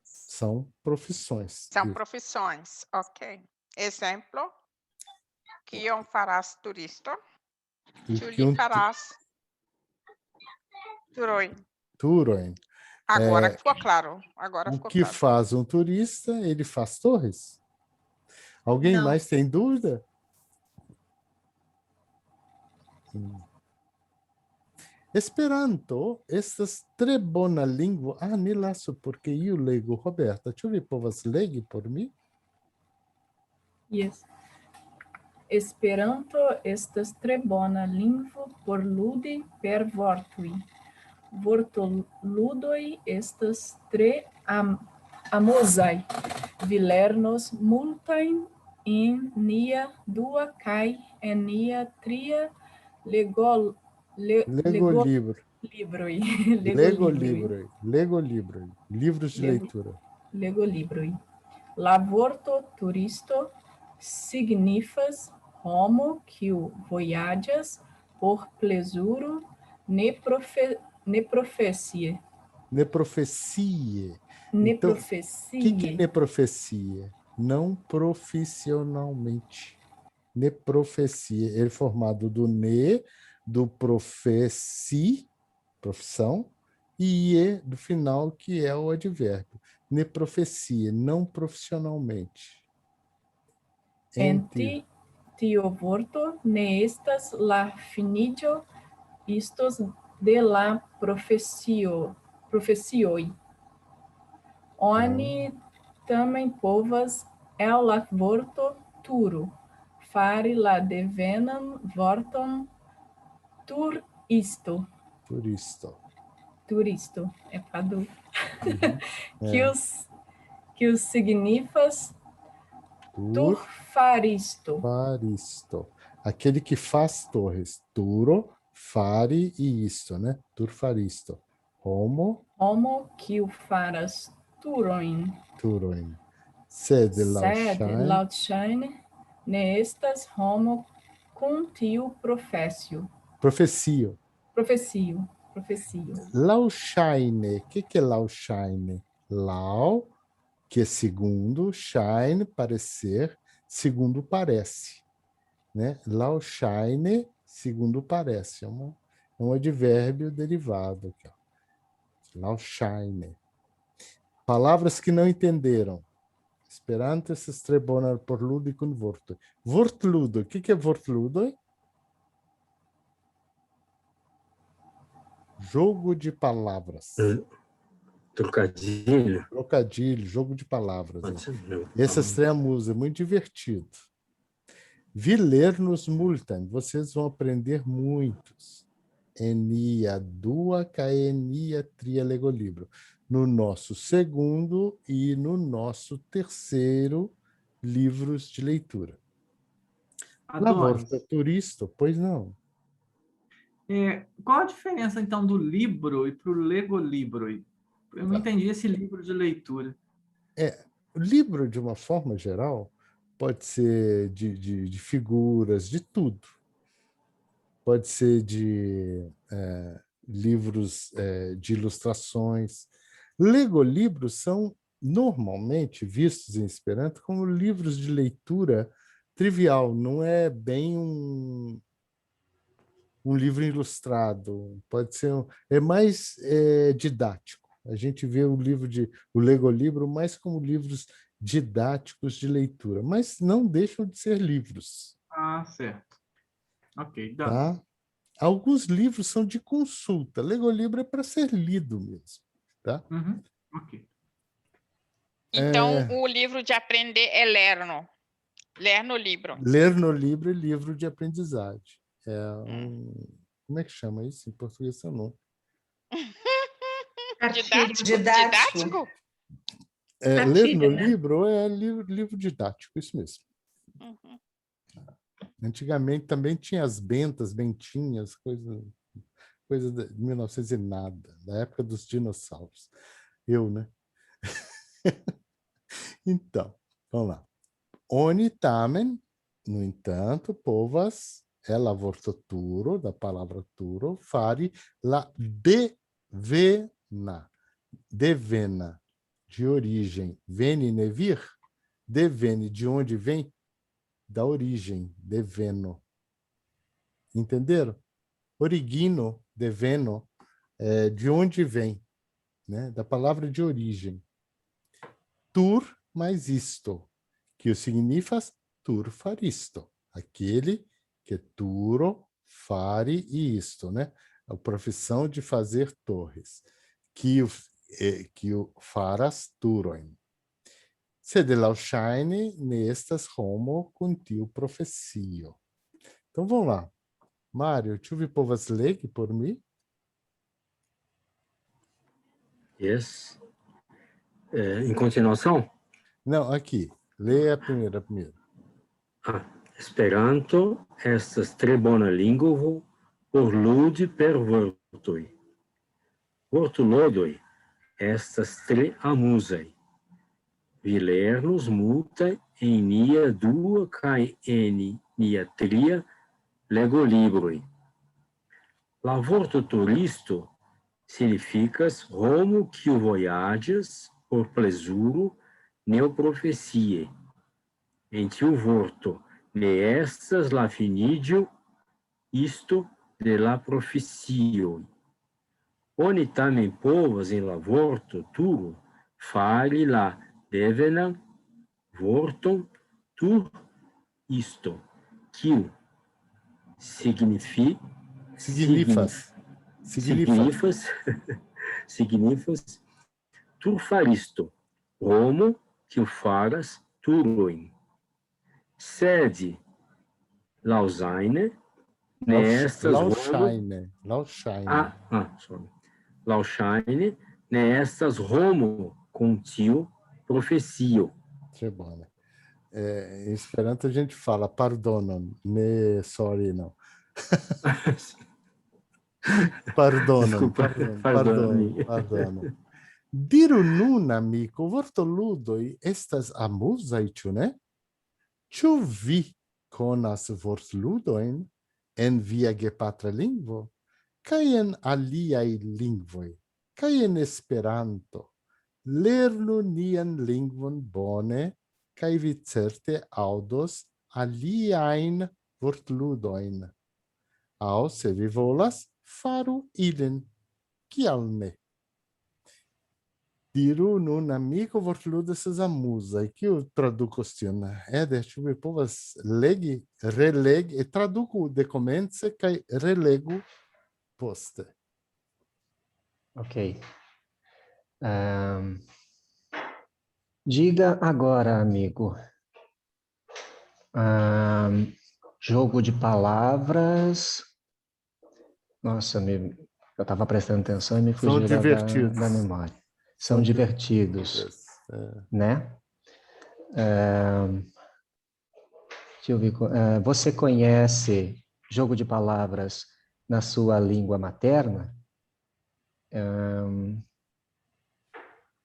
São profissões. São profissões, ok. Exemplo, kion farás turisto? Tu lhe farás turoin. Agora ficou claro. O que faz um turista, ele faz torres? Alguém mais tem dúvida? Esperanto, estas tre bona lingvo. Ne lasu, porque eu lego. Roberta, ĉu vi povas legi por mi? Yes. Esperanto estas tre bona lingvo por ludi per vortoj. Vortoludoj estas tre amozaj. Vi lernos multajn en nia dua kaj en nia tria legolibroj. Livros de leitura. Legolibroj. La vorto turisto signifas homo kiu vojaĝas por plezuro ne profesie. Então, o que é neprofesia? Não profissionalmente. Neprofesia. Ele é formado do ne, do profeci, profissão, e e do final, que é o advérbio. Neprofesia, não profissionalmente. Enti tio vorto ne estas la finiĝo istos de la profesioj. Oni tamen povas el la vorto turo fari la devenan vorton turisto. É padu. Que signifas turfaristo. Aquele que faz torres. Turo, fari e isto, né? Turfaristo. Homo kiu faras turoin. Sed laŭŝajne ne estas homo kun tiu profesio. Profecio. Laŭŝajne. O que é laŭŝajne? Lau, que é segundo, shine, parecer, segundo parece. Né? Laŭŝajne, segundo parece. É um advérbio derivado. Aqui, ó. Laŭŝajne. Palavras que não entenderam. Esperanto estas tre bona por ludi kun vortoj. Vortludo. O que é vortludo? Jogo de palavras. Trocadilho. Trocadilho, jogo de palavras. Pode ser. Essas três é muito divertido. Vi ler nos multan. Vocês vão aprender muitos. Enia dua caenia tria legolibro. No nosso segundo e no nosso terceiro livros de leitura. Adonis, Turista, pois não. qual a diferença, então, do livro e para o legolibro? Eu não entendi esse livro de leitura. O livro, de uma forma geral, pode ser de figuras, de tudo. Pode ser de livros de ilustrações. Legolibros são normalmente vistos em Esperanto como livros de leitura trivial, não é bem um livro ilustrado, pode ser é mais didático. A gente vê o legolibro mais como livros didáticos de leitura, mas não deixam de ser livros. Ah, certo. Ok, dá. Tá? Alguns livros são de consulta. Legolibro é para ser lido mesmo. Tá? Uhum. Ok. Então, o livro de aprender é lerno. Ler no livro. Ler no livro é livro de aprendizagem. Como é que chama isso em português? Eu não. Didático? Ler no livro é livro didático, isso mesmo. Uhum. Antigamente também tinha as bentinhas, coisa de 1900 e nada, da época dos dinossauros. Né? Então, vamos lá. Oni tamen, no entanto, povas, ela vortoturo, da palavra turo, fari la devena. Devena, de origem, veni ne vir, devene, de onde vem? Da origem, deveno. Entenderam? Origino, deveno, de onde vem, né? Da palavra de origem. Tur mais isto, que o significa tur faristo, aquele que turo, fare e isto, né? A profissão de fazer torres, que o faras turoin. Sed laŭŝajne ne estas homo kun tiu profesio. Então vamos lá. Mário, tu vi povas legi por mim? Yes. Em continuação? Não, aqui. Leia a primeira. Esperanto estas tre bona lingvo por ludi per vortoj. Vortolodoj estas tre amuzaj. Vi lernos multaj en nia dua kaj en nia tria legolibroj. La vorto turisto significas homo kiu vojaĝas por plezuro neo profesie. En tiu vorto ne estas la finiĝo isto de la profesio. Oni tamen povas en la vorto turo fari la devenan vorton tur isto, kiu signifas turfaristo, homo kiu faras turojn. Sed laŭŝajne ne estas laŭŝajne ne estas homo com tiu profesio. Très bom, né? Em Esperanto a gente fala pardonam, ne sorry não. Pardonam. Diru nun, amico, vortoludoj estas amuzaj, ĉu ne? Ĉu vi konas vortludojn en via gepatra lingvo, kaj en aliaj lingvoj, kaj en Esperanto? Lernu nian lingvon bone, kaj vi certe aŭdos aliajn vortludojn. Aŭ se vi volas, faru ilin. Kial ne? Diru nun, amico, vortludo estas amuzaj. Kiu tradukos tion? Eder, ĉu vi povas legi, relegi, traduku dekomence kaj relegu poste. Ok. Diga agora, amigo. Jogo de palavras. Nossa, eu estava prestando atenção e me São fugiu divertidos. da memória. São divertidos, né? Deixa eu ver. Você conhece jogo de palavras na sua língua materna?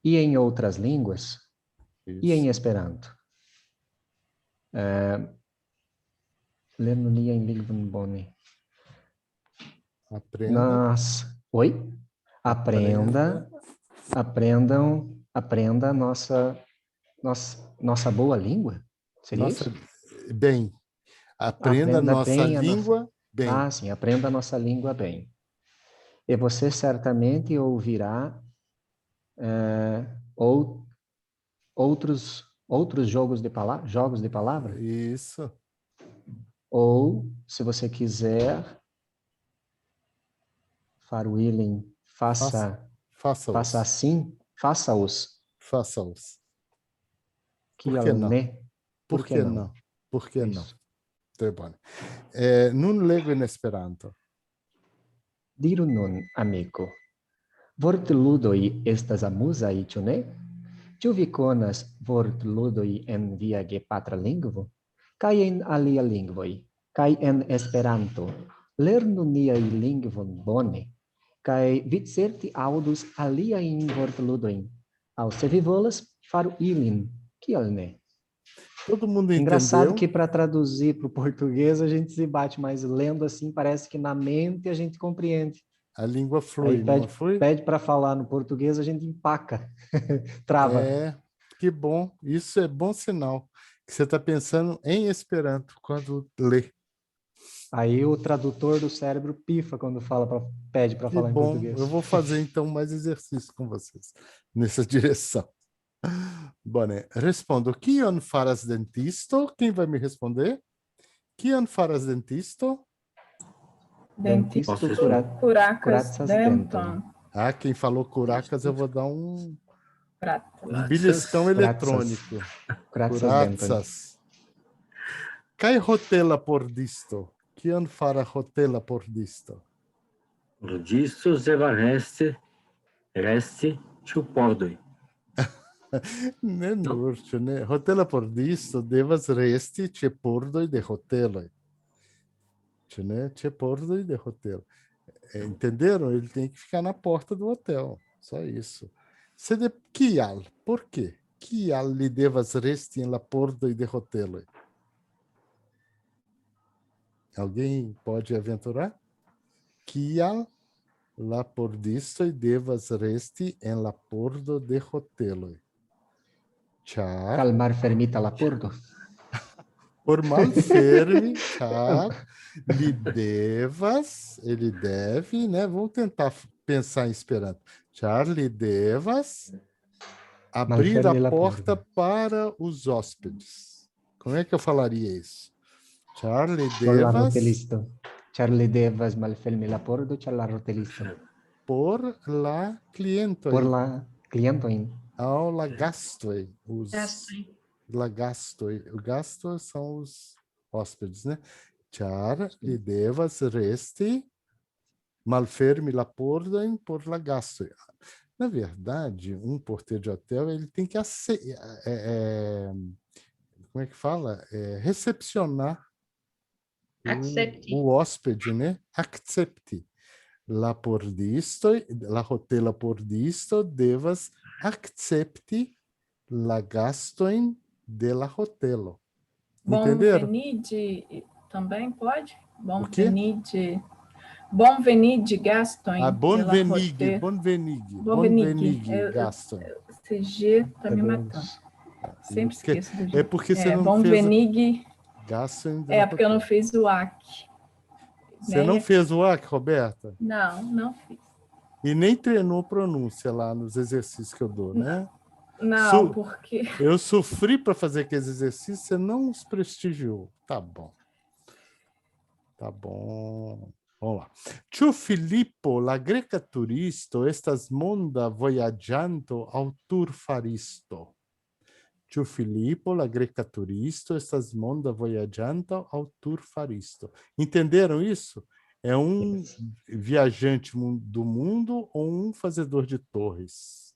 E em outras línguas? Isso. E em Esperanto? Lernunia em Lingvon Bone. Aprenda. Oi? Aprenda a nossa boa língua. Seria isso? Bem. Aprenda a nossa língua bem. Ah, sim, aprenda a nossa língua bem. E você certamente ouvirá outros jogos de palavra. Isso. Ou, se você quiser, Farwilling, faça assim, faça-os. Faça-os. Por que não? Por que não? Por que não? Muito bom. Nun legu in Esperanto. Diru nun, amico. Vortludoj estas amuzaj, ĉu ne? Ĉu vi konas vortludoj en via gepatra lingvo? Kaj en alia lingvoj? Kaj en Esperanto? Lernu niajn lingvon bone. Kaj vi certe aŭdus aliajn vortludojn. Aŭ se vi volas, faru ilin. Kial ne? Todo mundo entendeu? Engraçado que para traduzir para o português a gente se bate, mas lendo assim parece que na mente a gente compreende. A língua flui, não flui? Pede para falar no português, a gente empaca, trava. Que bom. Isso é bom sinal. Que você está pensando em Esperanto quando lê. Aí o tradutor do cérebro pifa quando pede para falar em português. Eu vou fazer então mais exercício com vocês nessa direção. Bone, respondo. Kion faras dentisto? Quem vai me responder? Kion faras dentisto? Dentisto curacas denton. Quem falou curacas, eu vou dar um beliscão eletrônico. Curatsas. Kai rotela por disto? Kion fara rotela por disto? Por disto zeva resti ĉu pordoj. Ne nur, ne? Rotela por disto devas resti ĉe pordoj de hoteloj. Né? Ĉe pordoj de hotel. Entenderam? Ele tem que ficar na porta do hotel. Só isso. Kial? Por quê? Kial li devas resti en la pordoj de hoteloj? Alguém pode aventurar? Kial la pordistoj devas resti en la pordo de hoteloj? Cal malfermita la pordo. Por malferme, ele deve, né? Vamos tentar pensar em Esperanto. Li devas abrir a porta para os hóspedes. Como é que eu falaria isso? Charlie devas malfermi la pordo ĉar la hotelisto. Por la klientoj. Por la klientojn. Aŭ la gastoj. La gastoj. O gasto são os hóspedes, né? Li devas resti malfermi la pordojn por la gastoj. Na verdade, um porteiro de hotel, ele tem que como é que fala? Recepcionar o hóspede, né? Accepti. La hotela pordisto devas accepti la gastojn de la hotelo. Entenderam? Bonvenide também pode? Bonvenide. Bonvenide gastojn. Bonvenige gastojn. CG tá me matando. Sempre esqueço do É porque você não Bonvenige gastojn. Porque eu não fiz o AC. Você não fez o AC, Roberta? Não fiz. E nem treinou pronúncia lá nos exercícios que eu dou, né? Não, porque... Eu sofri para fazer aqueles exercícios, você não os prestigiou. Tá bom. Tá bom. Vamos lá. Ĉu Filipo, la greka turisto, estas monda vojaĝanto aŭ turfaristo? Ĉu Filipo, la greka turisto, estas monda vojaĝanto aŭ turfaristo? Entenderam isso? É um viajante do mundo ou um fazedor de torres?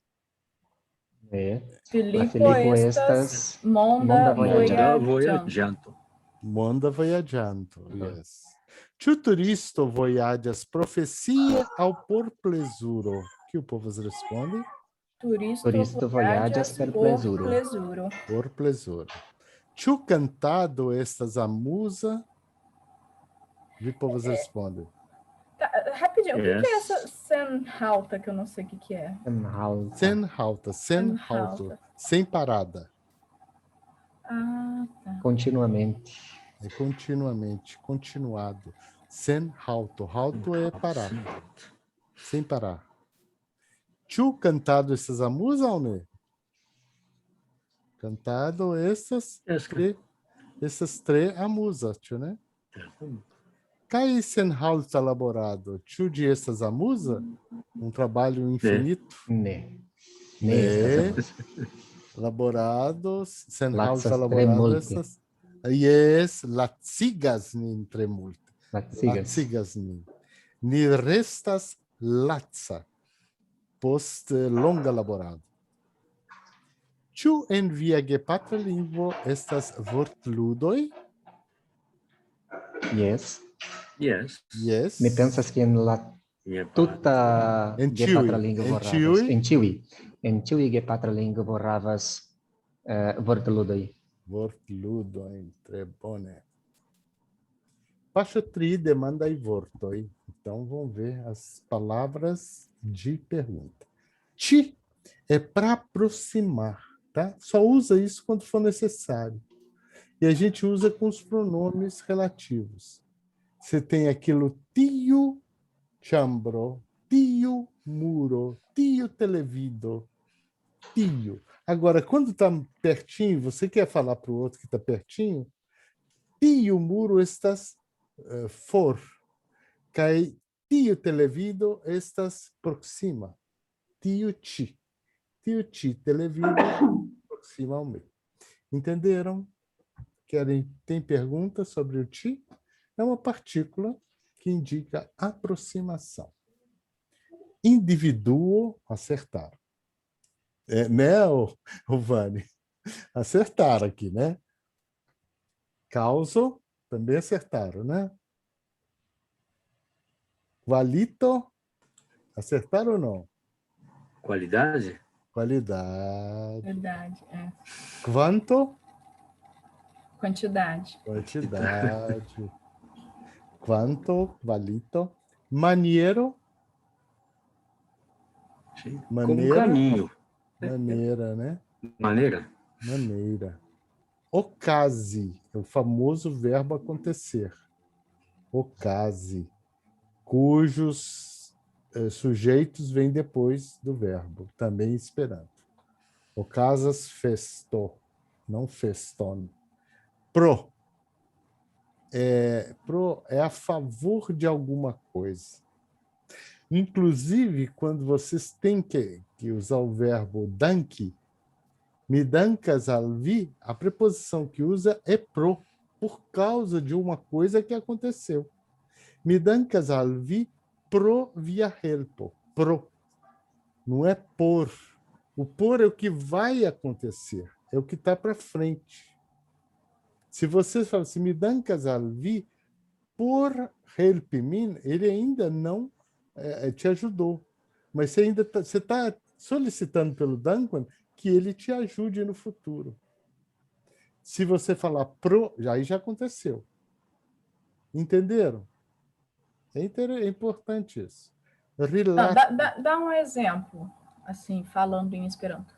Filipo estas monda vojaĝanto. Monda vojaĝanto, yes. Ĉu turisto vojaĝas profesie aŭ por plezuro? Que o povo responde? Turisto vojaĝas per plezuro. Por plezuro. Ĉu cantado estas amusa? Que o povo responde? Tá, rapidinho, o que é essa senhalta, que eu não sei o que é? Senhalta, sem parada. Ah, tá. Continuamente. É continuamente, continuado. Senhalto. Halto é parar. Sem parar. Ĉu cantado estas amusa ou não? Cantado estas três amusa, ĉu ne? Kaj senhalta laborado. Ĉu ĝi estas amusa? Um trabalho infinito? Ne. Laborados, senhalta Lacas laborado tre estas. Yes, lacigas nin tre multe. Lacigas. Lacigas nin. Ni restas laca post longa laborado. Ĉu en via gepatra lingvo estas vortludoj? Yes. Yes. Mi pensas que en la tuta gepatra lingvo havas. En ĉiuj gepatra lingvo havas vortludoj. Vortludoj, tre bone. Passo 3 demanda e vortoi. Então, vamos ver as palavras de pergunta. Ti é para aproximar, tá? Só usa isso quando for necessário. E a gente usa com os pronomes relativos. Você tem aquilo tio chambro, tio muro, tio televido, tio. Agora, quando está pertinho, você quer falar para o outro que está pertinho, tio muro estás for, kaj tio televido estas proxima. Tio ti televido proximamente. Entenderam? Tem pergunta sobre o ti? É uma partícula que indica aproximação. Indivíduo, acertaram. Né, Vani? Acertaram aqui, né? Causo, também acertaram, né? Qualito, acertaram ou não? Qualidade? Qualidade. Verdade, Quanto? Quantidade. Quanto, qualito. Maniero? Como caminho. Maneira, né? Maneira. Ocase, é o famoso verbo acontecer. Ocase, cujos sujeitos vêm depois do verbo, também esperando. Ocasas festo, não feston. Pro é a favor de alguma coisa. Inclusive, quando vocês têm que usar o verbo danke, me dankas alvi, a preposição que usa é pro, por causa de uma coisa que aconteceu. Me dankas alvi pro via helpo. Pro. Não é por. O por é o que vai acontecer, é o que está para frente. Se você fala assim, me dankas alvi por help me, ele ainda não te ajudou. Mas você está solicitando pelo Duncan que ele te ajude no futuro. Se você falar pro, aí já aconteceu. Entenderam? É importante isso. Dá um exemplo, assim, falando em Esperanto.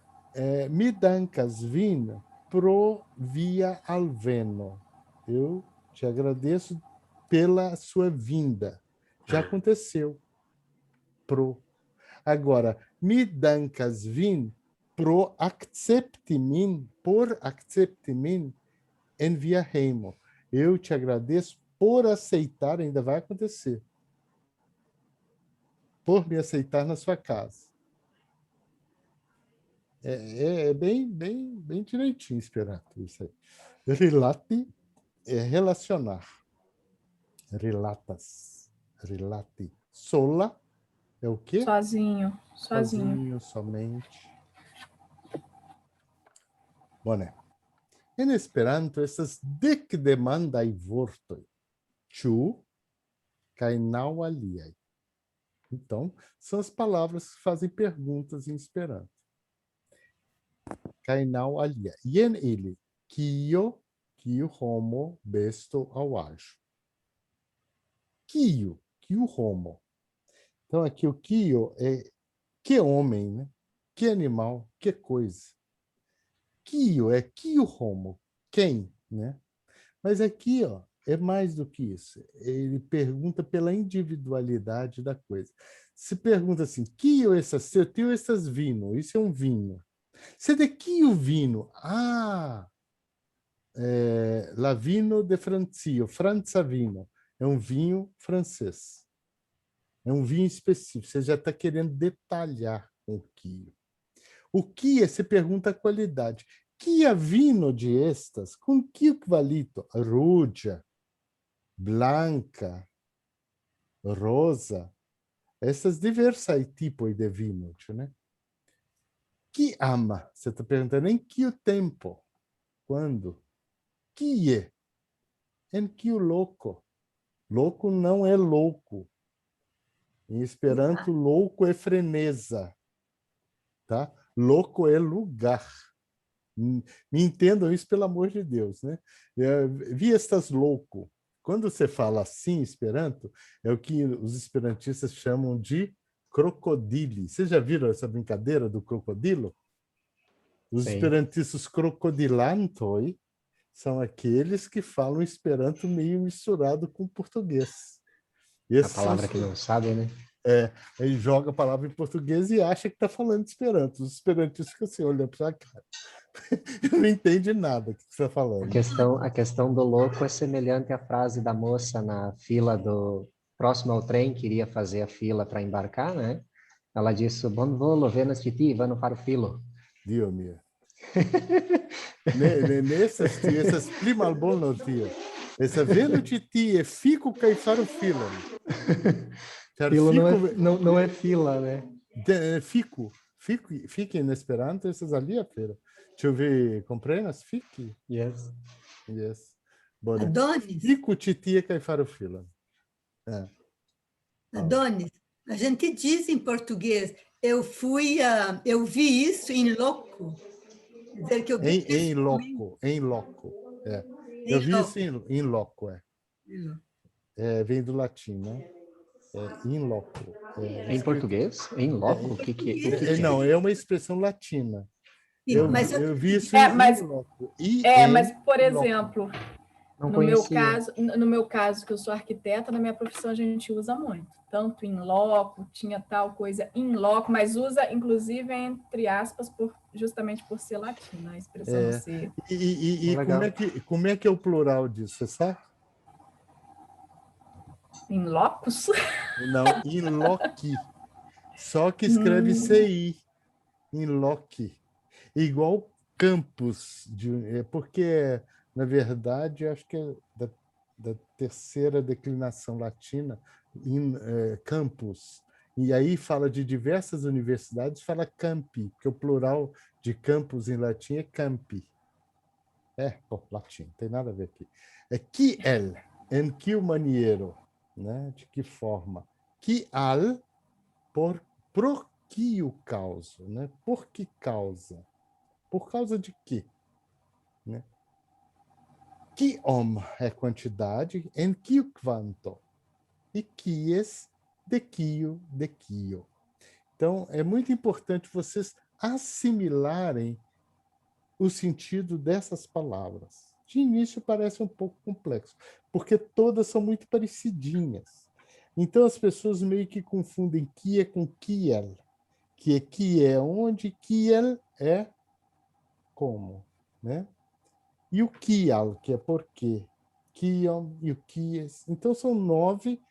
Mi dankas vin pro via alveno. Eu te agradeço pela sua vinda. Já aconteceu. Pro. Agora, mi dankas vin pro accepti min, por accepti min, en via heimo. Eu te agradeço por aceitar, ainda vai acontecer, por me aceitar na sua casa. É bem direitinho Esperanto, isso aí. Relati é relacionar. Relatas. Relati. Sola é o quê? Sozinho. Somente. Bone. En Esperanto estas dek demandaj vortoj. Ĉu kaj naŭ aliaj. Então, são as palavras que fazem perguntas em Esperanto. Kaj naŭ aliaj. Jen ili. Kio homo besto aŭ aĵo. Kio homo. Então, aqui o kio é que homem, né? Que animal, que coisa. Kio é kio homo, quem, né? Mas aqui, ó, é mais do que isso. Ele pergunta pela individualidade da coisa. Se pergunta assim, kio estas, tio estas vino, isso é um vinho. Se de kio vino? La vino de Francio, Franza vino. É um vinho francês. É um vinho específico. Você já está querendo detalhar com o kio. O que você pergunta a qualidade. Kia vino de estas, com que kvalito? Ruĝa, blanca, rosa. Essas diversas tipos de vino, né? Que ama? Você está perguntando em que tempo? Quando? Kie? Em que louco? Louco não é louco. Em Esperanto, louco é freneza. Tá? Louco é lugar. Me entendam isso, pelo amor de Deus, né? Vi estas louco. Quando você fala assim, Esperanto, é o que os esperantistas chamam de crocodile. Vocês já viram essa brincadeira do crocodilo? Os esperantistas crocodilantoi são aqueles que falam Esperanto meio misturado com português. A palavra que não sabem, né? Ele joga a palavra em português e acha que está falando Esperanto. Os esperantistas ficam assim, olhando para a cara. Não entende nada do que você está falando. A questão do louco é semelhante à frase da moça na fila do próximo ao trem, que iria fazer a fila para embarcar, né? Ela disse, buon volo, venas de ti, vano para o filo. Dio mio. Essas prima al buon tio. Essa veno de ti é fico cai fare o filo. Filo não é fila, né? Fico in Esperanto, essas ali a feira. Deixa eu ver, comprenas? Fique? Yes. Bom, Adonis. Fico titia cai fare o filo. Adonis, a gente diz em português, eu vi isso em loco. Dizer que eu vi em loco. Eu vi isso em loco, vem do latim, né? In loco. Em português? Em loco? O que é? Não, é uma expressão latina. Eu vi isso em loco. Mas, por exemplo, no meu caso, que eu sou arquiteta, na minha profissão a gente usa muito. Tanto in loco, tinha tal coisa in loco, mas usa, inclusive, entre aspas, justamente por ser latina, a expressão ser. E como é que é o plural disso, você sabe? In locus? Não, in loci. Só que escreve CI. In loci. Igual campus. Porque, na verdade, acho que é da terceira declinação latina, campus. E aí fala de diversas universidades, fala campi, porque o plural de campus em latim é campi. Latim, não tem nada a ver aqui. Kiel, en que maniero. Né? De que forma? Kial, por que o causa? Né? Por que causa? Por causa de quê? Né? Kiom é quantidade, en kiu quanto. E kies, de kio. Então, é muito importante vocês assimilarem o sentido dessas palavras. De início parece um pouco complexo, porque todas são muito parecidinhas. Então as pessoas meio que confundem kie com kiel, que é onde, kiel é como, né? E o kial, que é porquê, kion e o kies. Então são 9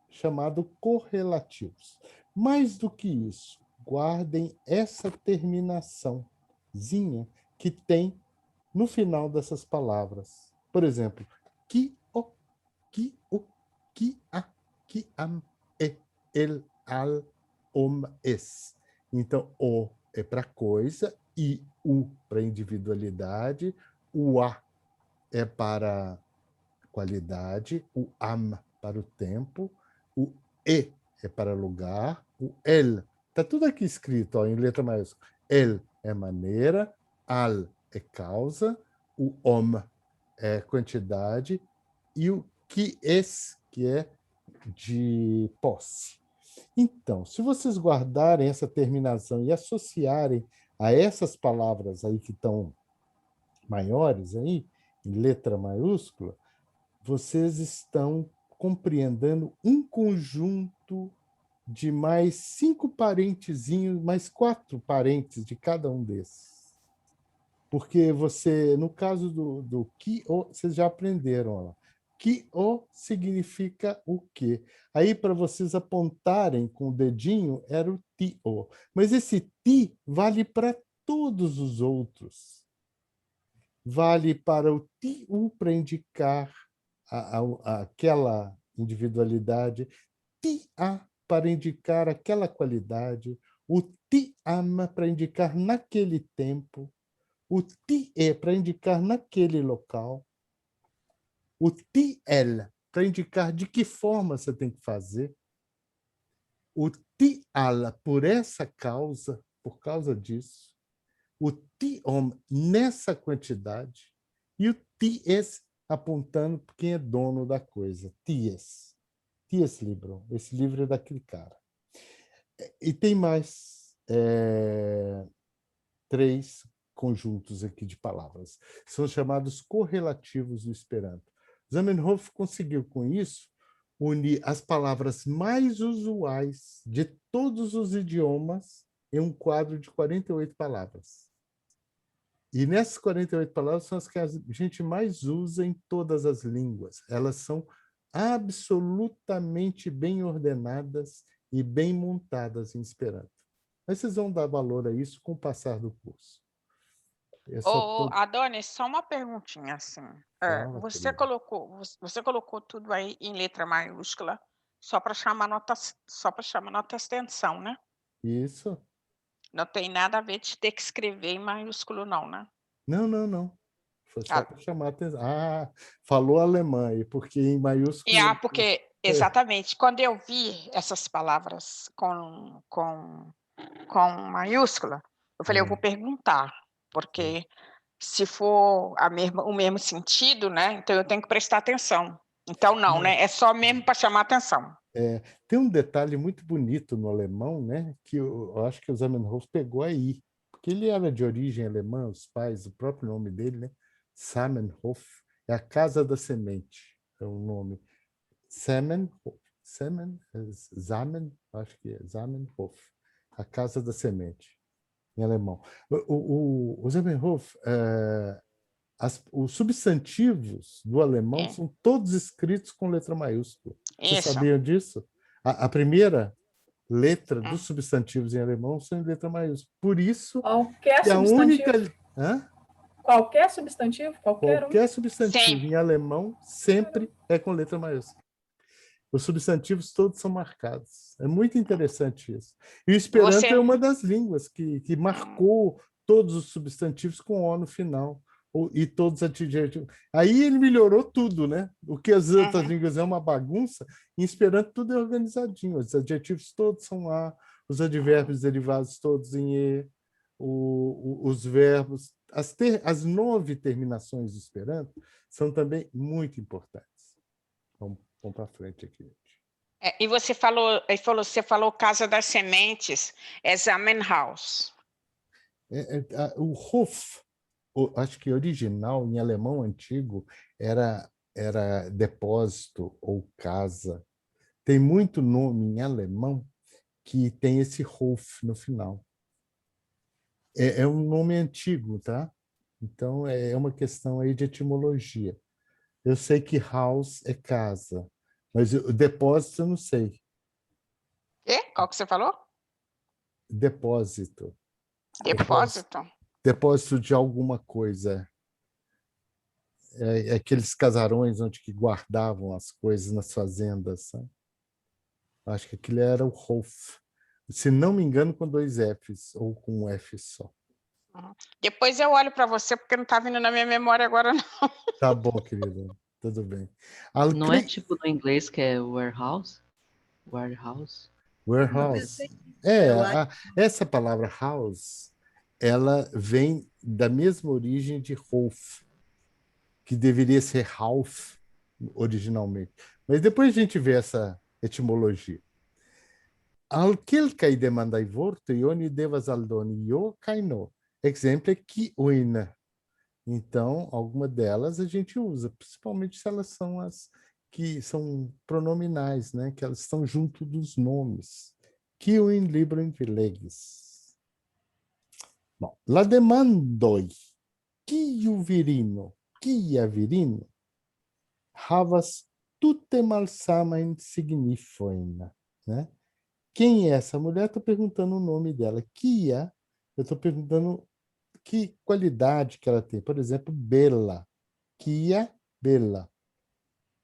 chamado correlativos. Mais do que isso, guardem essa terminaçãozinha que tem no final dessas palavras. Por exemplo, ki, o, ki, a, ki, am, el, al, es. Então, o é para coisa, e u para individualidade, o a é para qualidade, o am para o tempo, o e é para lugar, o el, está tudo aqui escrito, ó, em letra maiúscula. El é maneira, al é causa, o é quantidade, e o que é de posse. Então, se vocês guardarem essa terminação e associarem a essas palavras aí que estão maiores aí, em letra maiúscula, vocês estão compreendendo um conjunto de mais 5 parentezinhos, mais 4 parentes de cada um desses. Porque você, no caso do ki-o, vocês já aprenderam, ó. Ki-o significa o quê? Aí, para vocês apontarem com o dedinho, era o ti-o. Mas esse ti vale para todos os outros. Vale para o ti-u para indicar aquela individualidade, ti-a para indicar aquela qualidade, o ti-am para indicar naquele tempo, o ti-e para indicar naquele local, o ti-el para indicar de que forma você tem que fazer, o ti-al por essa causa, por causa disso, o ti-om nessa quantidade, e o ti-es apontando quem é dono da coisa. T.S. Libro. Esse livro é daquele cara. E tem mais 3 conjuntos aqui de palavras. São chamados correlativos do Esperanto. Zamenhof conseguiu, com isso, unir as palavras mais usuais de todos os idiomas em um quadro de 48 palavras. E nessas 48 palavras são as que a gente mais usa em todas as línguas. Elas são absolutamente bem ordenadas e bem montadas em Esperanto. Mas vocês vão dar valor a isso com o passar do curso. Adonis, só uma perguntinha assim. Você colocou tudo aí em letra maiúscula só para chamar nossa atenção, né? Isso. Não tem nada a ver de ter que escrever em maiúsculo, não, né? Não. Foi só para chamar a atenção. Falou alemã aí, porque em maiúsculo... Porque, exatamente, quando eu vi essas palavras com maiúscula, eu falei, eu vou perguntar, porque se for o mesmo sentido, né? Então eu tenho que prestar atenção. Então não, né? É só mesmo para chamar a atenção. Tem um detalhe muito bonito no alemão, né? Que eu acho que o Zamenhof pegou aí, porque ele era de origem alemã, os pais, o próprio nome dele, né? Zamenhof, é a casa da semente, é o nome. Acho que é Zamenhof, a casa da semente, em alemão. O Zamenhof, os substantivos do alemão são todos escritos com letra maiúscula. Vocês sabiam disso? A primeira letra dos substantivos em alemão são em letra maiúscula. Por isso, qualquer que a única... Qualquer substantivo? Qualquer substantivo em alemão sempre é com letra maiúscula. Os substantivos todos são marcados. É muito interessante isso. E o Esperanto é uma das línguas que marcou todos os substantivos com O no final. E todos os adjetivos. Aí ele melhorou tudo, né? O que as outras línguas é uma bagunça, em Esperanto tudo é organizadinho. Os adjetivos todos são A, os advérbios derivados todos em E, os verbos. As 9 terminações do Esperanto são também muito importantes. Vamos para frente aqui. E você falou Casa das Sementes, é Zamenhaus. O Hof, acho que original, em alemão antigo, era depósito ou casa. Tem muito nome em alemão que tem esse Hof no final. É um nome antigo, tá? Então, é uma questão aí de etimologia. Eu sei que Haus é casa. Mas o depósito eu não sei. Qual que você falou? Depósito. Depósito. Depósito de alguma coisa. É aqueles casarões onde que guardavam as coisas nas fazendas, sabe? Acho que aquilo era o Hof. Se não me engano, com 2 Fs ou com um F só. Depois eu olho para você, porque não está vindo na minha memória agora, não. Tá bom, querida. Tudo bem. Não é tipo no inglês que é warehouse? Warehouse? Warehouse. Essa palavra house, ela vem da mesma origem de Hof, que deveria ser Ralph originalmente. Mas depois a gente vê essa etimologia. Aquel kai demandai vorto, ioni devas aldoni io kaino. Exemplo é ki uina. Então, alguma delas a gente usa, principalmente se elas são as que são pronominais, né? Que elas estão junto dos nomes. Ki uin libro in legis. Bom, la demandoi, kiu virino, kia virino, havas tutte malsamajn signifojn, né? Quem é essa mulher? Estou perguntando o nome dela. Kia, eu estou perguntando que qualidade que ela tem. Por exemplo, Bela. Kia, Bela.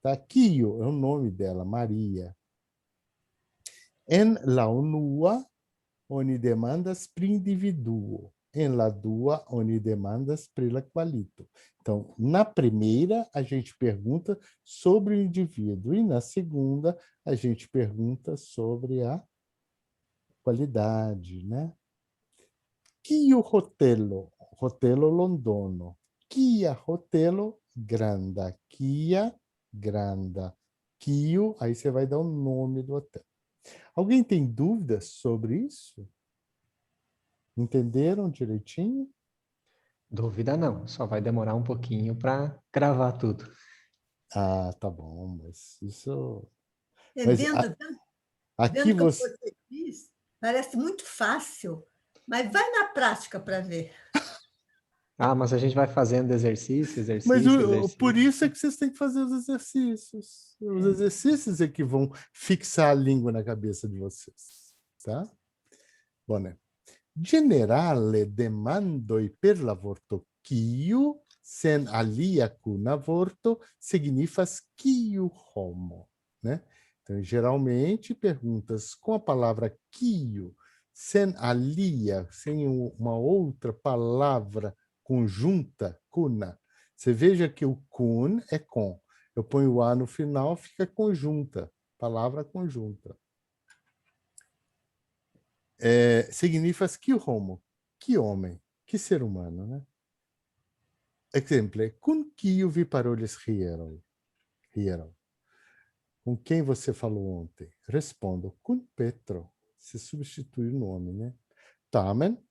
Tá? Kio é o nome dela, Maria. En la unua, oni demandas pri individuo. En la dua, oni demandas pri la qualito. Então, na primeira, a gente pergunta sobre o indivíduo. E na segunda, a gente pergunta sobre a qualidade, né? Kio hotelo? Hotelo Londono. Kia hotelo granda. Kia granda. Kio, aí você vai dar o nome do hotel. Alguém tem dúvidas sobre isso? Entenderam direitinho? Dúvida não, só vai demorar um pouquinho para gravar tudo. Ah, tá bom, mas isso... Vendo que você diz, parece muito fácil, mas vai na prática para ver. Ah, mas a gente vai fazendo exercício. Mas por isso é que vocês têm que fazer os exercícios. Os exercícios é que vão fixar a língua na cabeça de vocês. Tá? Bom, né? Generale demandoi per la vorto kiu sen alia cuna vorto signifas kiu homo, né? Então, geralmente, perguntas com a palavra kiu, sem alia, sem uma outra palavra conjunta, cuna. Você veja que o kun é com. Eu ponho o a no final, fica conjunta, palavra conjunta. Significa que homo, que homem, que ser humano, né? Exemplo, com kiu vi paroles rieram. Com quem você falou ontem? Respondo, com Petro. Se substitui o nome, né? Tamen,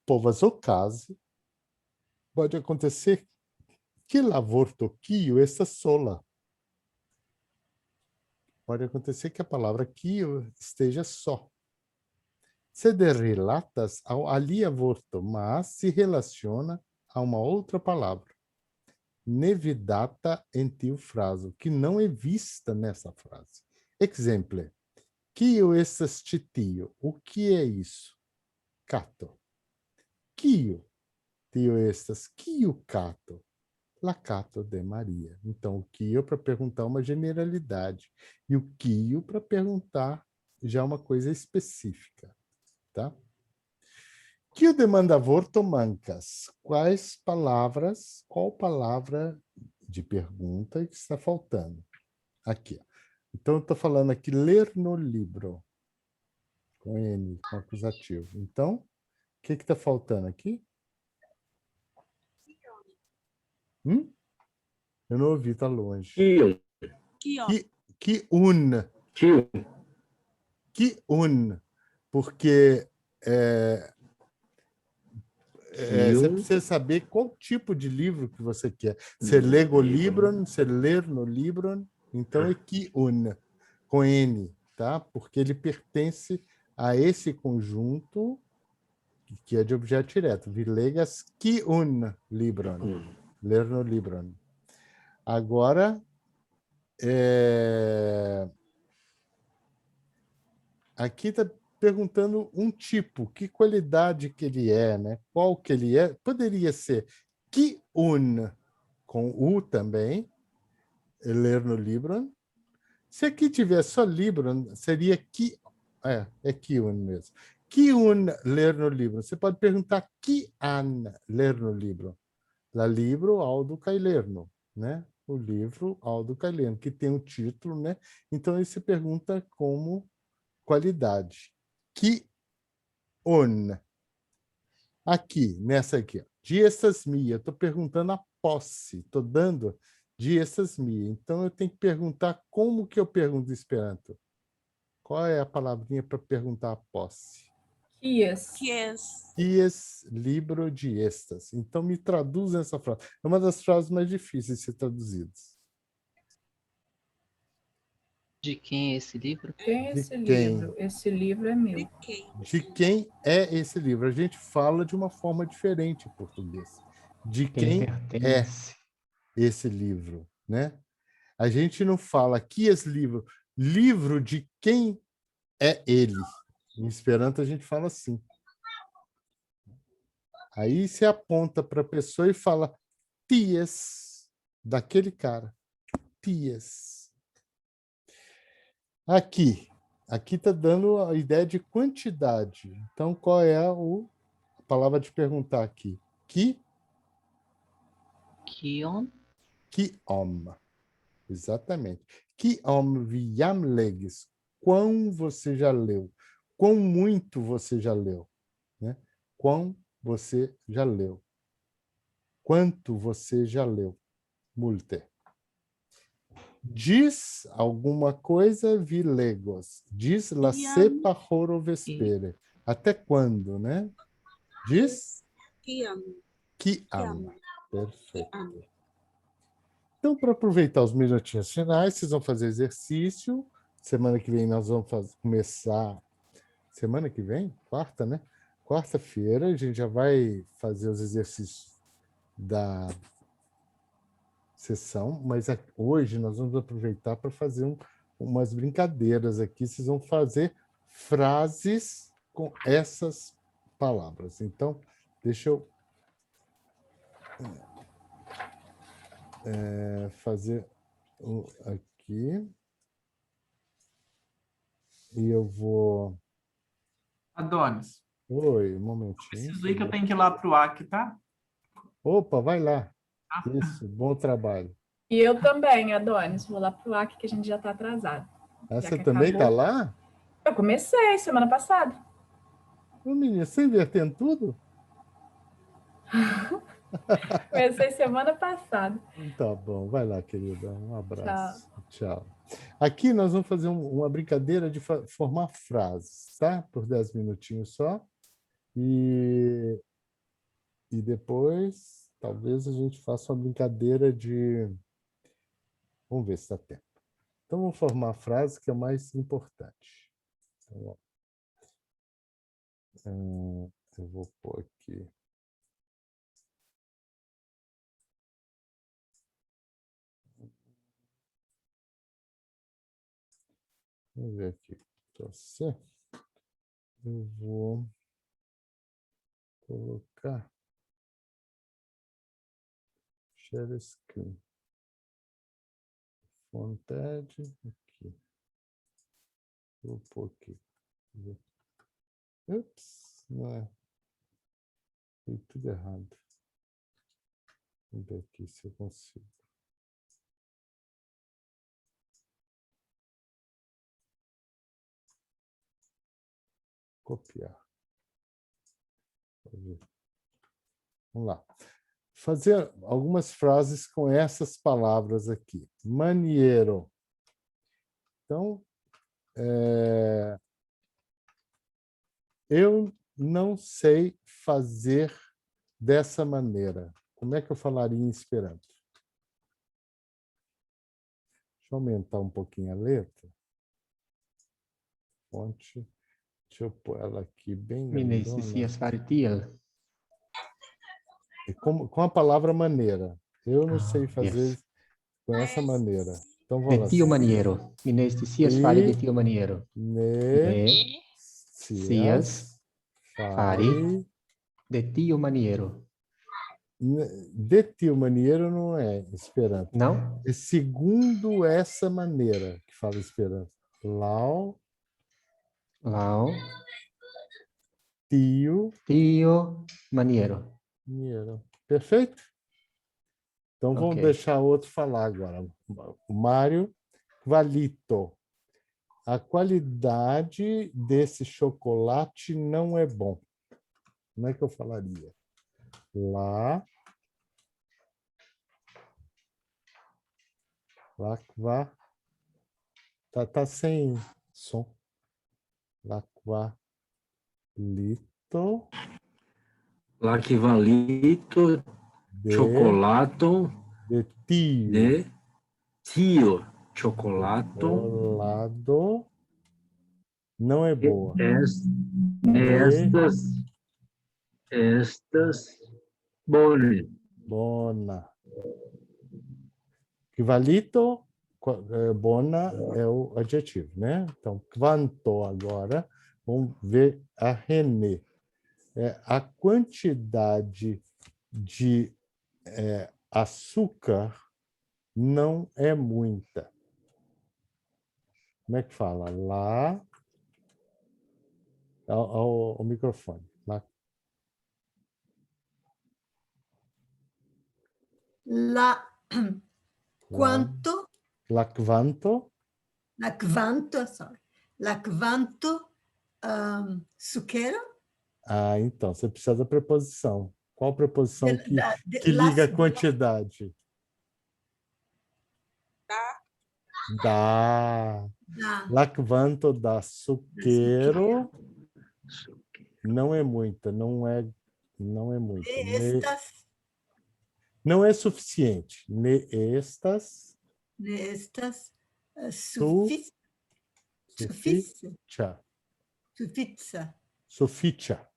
povas ocasi, pode acontecer que la vorto kiu estas sola. Pode acontecer que a palavra kiu esteja só. Se relatas ao alia vorto, mas se relaciona a uma outra palavra. Nevidata em tiu fraso, que não é vista nessa frase. Exemplo, kio estas tio? O que é isso? Cato. Kio tio estas? Kio cato? La cato de Maria. Então, o kio para perguntar uma generalidade e o kio para perguntar já uma coisa específica, tá? Kio demanda vorto mancas? Qual palavra de pergunta que está faltando? Aqui. Então, eu estou falando aqui, ler no livro. Com N, com acusativo. Então, o que está faltando aqui? Eu não ouvi, está longe. Que un. Porque... você precisa saber qual tipo de livro que você quer. Se lego libron, se ler no libron, então é que un, com N, tá? Porque ele pertence a esse conjunto que é de objeto direto. Vi legas que un libron, ler no libron. Agora, Aqui está perguntando um tipo, que qualidade que ele é, né? Qual que ele é? Poderia ser ki-un, com U também, ler no Libro. Se aqui tiver só Libro, seria ki, é ki-un mesmo. Ki-un, ler no Libro. Você pode perguntar ki-an, ler no Libro. La Libro Aldo Cailerno, né? O livro Aldo Cailerno, que tem um título, né? Então, ele se pergunta como qualidade. Ki-un. Aqui, nessa aqui, ó. Diestas mia. Estou perguntando a posse. Estou dando diestas mia. Então, eu tenho que perguntar como que eu pergunto em Esperanto. Qual é a palavrinha para perguntar a posse? Kies. Kies libro diestas. Então, me traduz essa frase. É uma das frases mais difíceis de ser traduzidas. De quem é esse livro? Quem é De esse quem? livro? Esse livro é meu. De quem é esse livro? A gente fala de uma forma diferente em português. De quem é esse livro, né? A gente não fala que esse livro, livro de quem é ele. Em Esperanto a gente fala assim. Aí você aponta para a pessoa e fala ties, daquele cara. Ties. Aqui está dando a ideia de quantidade. Então, qual é a palavra de perguntar aqui? Kion? Kiom. Exatamente. Kiom viam leges. Quão você já leu? Quão muito você já leu? Né? Quão você já leu? Quanto você já leu? Multe. Diz alguma coisa, vi legos. Diz la sepa horo vespere. Até quando, né? Diz? Que ama. Perfeito. Então, para aproveitar os minutinhos finais, vocês vão fazer exercício. Semana que vem nós vamos começar... Semana que vem? Quarta, né? Quarta-feira a gente já vai fazer os exercícios da sessão, mas hoje nós vamos aproveitar para fazer umas brincadeiras aqui. Vocês vão fazer frases com essas palavras. Então, deixa eu fazer aqui. E eu vou... Adonis. Oi, um momentinho. Preciso ir que eu tenho que ir lá para o AC, tá? Opa, vai lá. Isso, bom trabalho. E eu também, Adonis. Vou lá pro AC que a gente já está atrasado. Você também está lá? Eu comecei semana passada. Ô, menina, você invertendo tudo? Comecei semana passada. Tá bom, vai lá, querida. Um abraço. Tchau. Aqui nós vamos fazer uma brincadeira de formar frases, tá? Por 10 minutinhos só. E depois, talvez a gente faça uma brincadeira de... Vamos ver se dá tempo. Então, vamos formar a frase que é mais importante. Então, eu vou pôr aqui. Vamos ver aqui para você. Eu vou colocar share screen. Vontade aqui. Vou pôr aqui. Ups, não é. Foi tudo errado. Vamos ver aqui se eu consigo. Copiar. Vamos lá. Fazer algumas frases com essas palavras aqui. Maniero. Então, eu não sei fazer dessa maneira. Como é que eu falaria em Esperanto? Deixa eu aumentar um pouquinho a letra. Fonte. Deixa eu pôr ela aqui bem grandona. Com a palavra maneira. Eu não sei fazer com essa maneira. Então vamos lá. De tio Maniero. Neste cias fare de tio Maniero. Ne, Cias fare de tio Maniero. De tio Maniero não é Esperanto. Não? É segundo essa maneira que fala Esperanto. Lau, tio Maniero. Maniero. Perfeito? Então vamos Ok. deixar outro falar agora. O Mário Qualito. A qualidade desse chocolate não é bom. Como é que eu falaria? Lá tá sem som. Laqualito L'equivalito cioccolato de tio. de tio cioccolato Chocolado não é boa. Estas bone. Bona. Equivalito, bona é o adjetivo, né? Então, quanto agora, vamos ver a René. A quantidade de açúcar não é muita. Como é que fala? Lá, ao microfone. Lá. Quanto? La quanto? La quanto zucchero? Ah, então, você precisa da preposição. Qual preposição que liga a quantidade? Da. La quanto da zucchero não é muita, não é muita. Não é suficiente. Nestas suficia.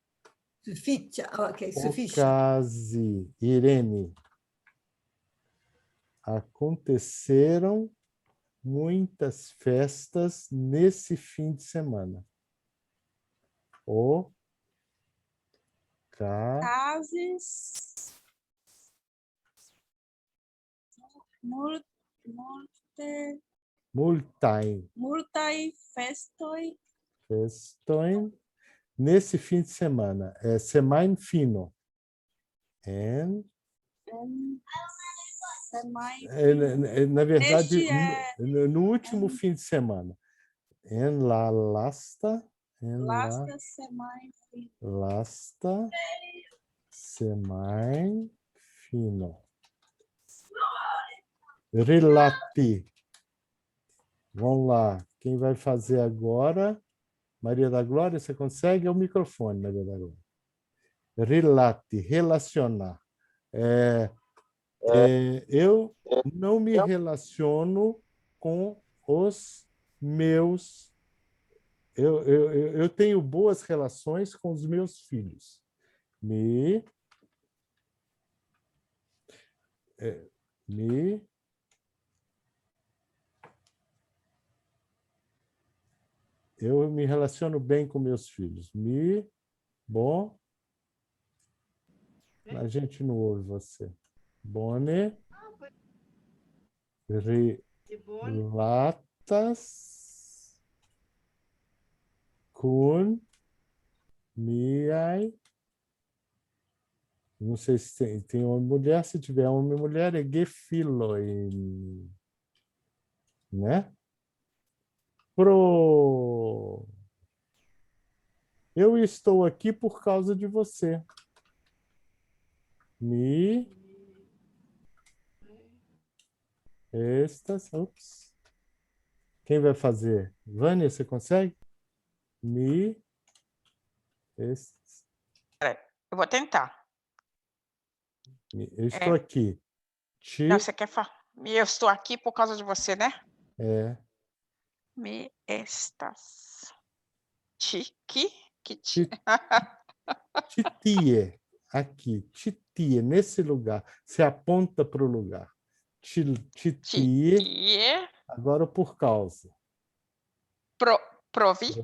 Ok, Ocasi, Irene. Aconteceram muitas festas nesse fim de semana. Cases. Multai festoi. Festoin. Nesse fim de semana. É semain fino. Na verdade, no último fim de semana. En la lasta semain fino. Relati. Vamos lá. Quem vai fazer agora? Maria da Glória, você consegue? É o microfone, Maria da Glória. Relati, relacionar. Eu não me relaciono com os meus... Eu tenho boas relações com os meus filhos. Eu me relaciono bem com meus filhos. Bom. A gente não ouve você. Bone. Relatas. Kun. Miai. Não sei se tem homem e mulher. Se tiver homem e mulher, é gefiloi. Né? Eu estou aqui por causa de você. Ops. Quem vai fazer? Vânia, você consegue? Eu vou tentar. Eu estou aqui. Não, você quer falar? Eu estou aqui por causa de você, né? Me estas. Que titie. Aqui. Titie, nesse lugar. Você aponta para o lugar. Titie. Agora o por causa. Provi.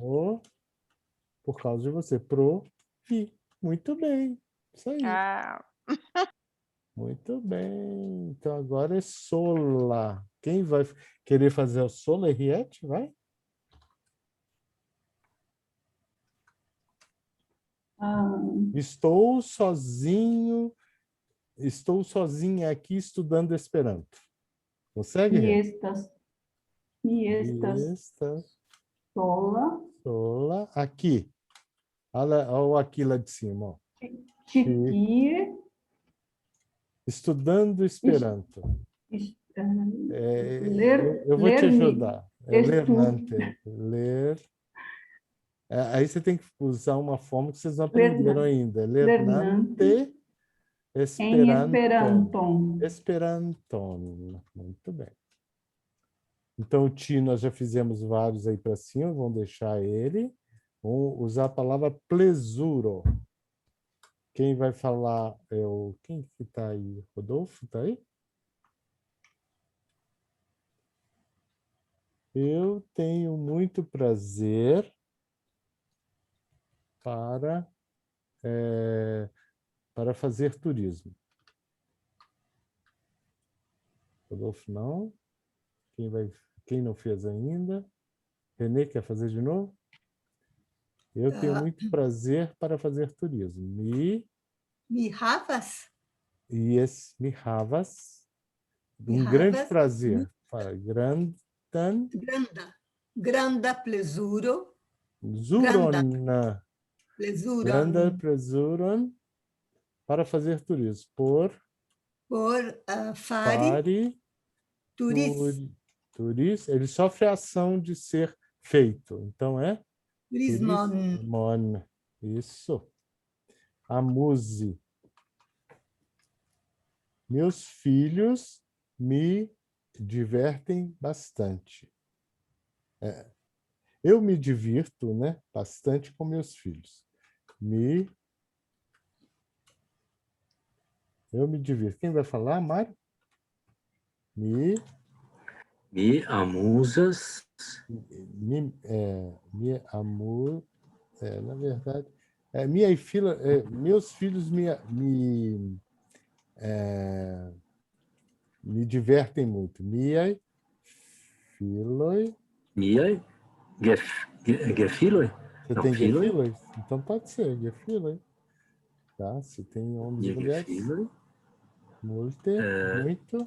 Por causa de você. Provi. Muito bem. Isso aí. Muito bem. Então agora é sola. Quem vai querer fazer o sola, Henriette? Vai? Estou sozinha aqui estudando Esperanto. Consegue? Mi estas sola. Aqui. Olha aqui lá de cima. Ó. Titie. Estudando Esperanto. Eu vou te ajudar. Ler. Aí você tem que usar uma forma que vocês não aprenderam ainda. Lernante Esperanton. Esperanton. Muito bem. Então, o ti nós já fizemos vários aí para cima. Vamos deixar ele. Vamos usar a palavra plesuro. Quem vai falar é o... Quem que está aí? Rodolfo, está aí? Eu tenho muito prazer para fazer turismo. Rodolfo, não. Quem não fez ainda? Renê, quer fazer de novo? Eu tenho muito prazer para fazer turismo. Mi havas? Yes, mi havas. Grande prazer. Fala, granda plezuro. Zuron. Granda plezuron para fazer turismo. Por fare turis. Ele sofre a ação de ser feito. Então é turismon. Isso. Amuse. Meus filhos me divertem bastante. Eu me divirto, né, bastante com meus filhos. Eu me divirto. Quem vai falar, Mário? Me amusas. Na verdade, meus filhos me divertem muito. Miai filoi. Gefiloi? Você tem gefiloi? Então pode ser, gefiloi. Tá? Se tem homens e mulheres. Multe, muito.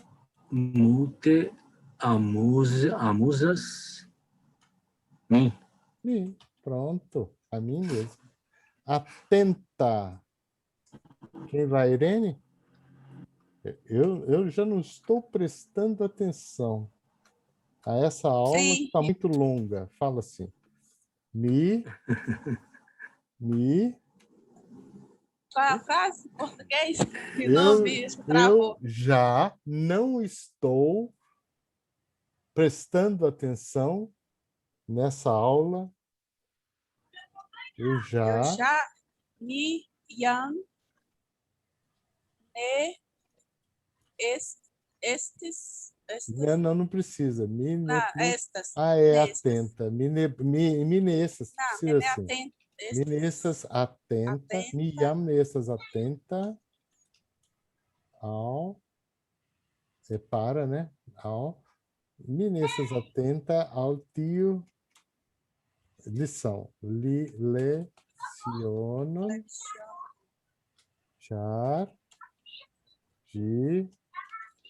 Multe, amusas. Mim. Pronto, a mim mesmo. Atenta. Quem vai, Irene? Eu já não estou prestando atenção a essa aula que está muito longa. Fala assim. Qual é a frase em português? Eu já não estou prestando atenção nessa aula. Eu já me não precisa. Estas. Atenta. Nessas. Precisa assim. Nessas atenta. Nessas atenta ao. Separa, né? Ao. Nessas atenta ao tio. Lição. Leciono. Char. De.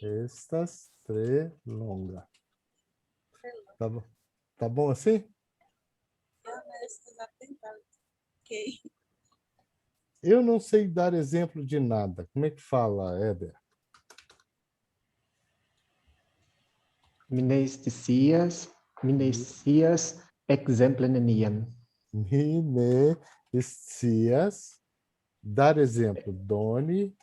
Estas longa. Tá bom assim? Ok. Eu não sei dar exemplo de nada. Como é que fala, Éder? Minesticias exemplo neniam. Minesticias. Dar exemplo. Doni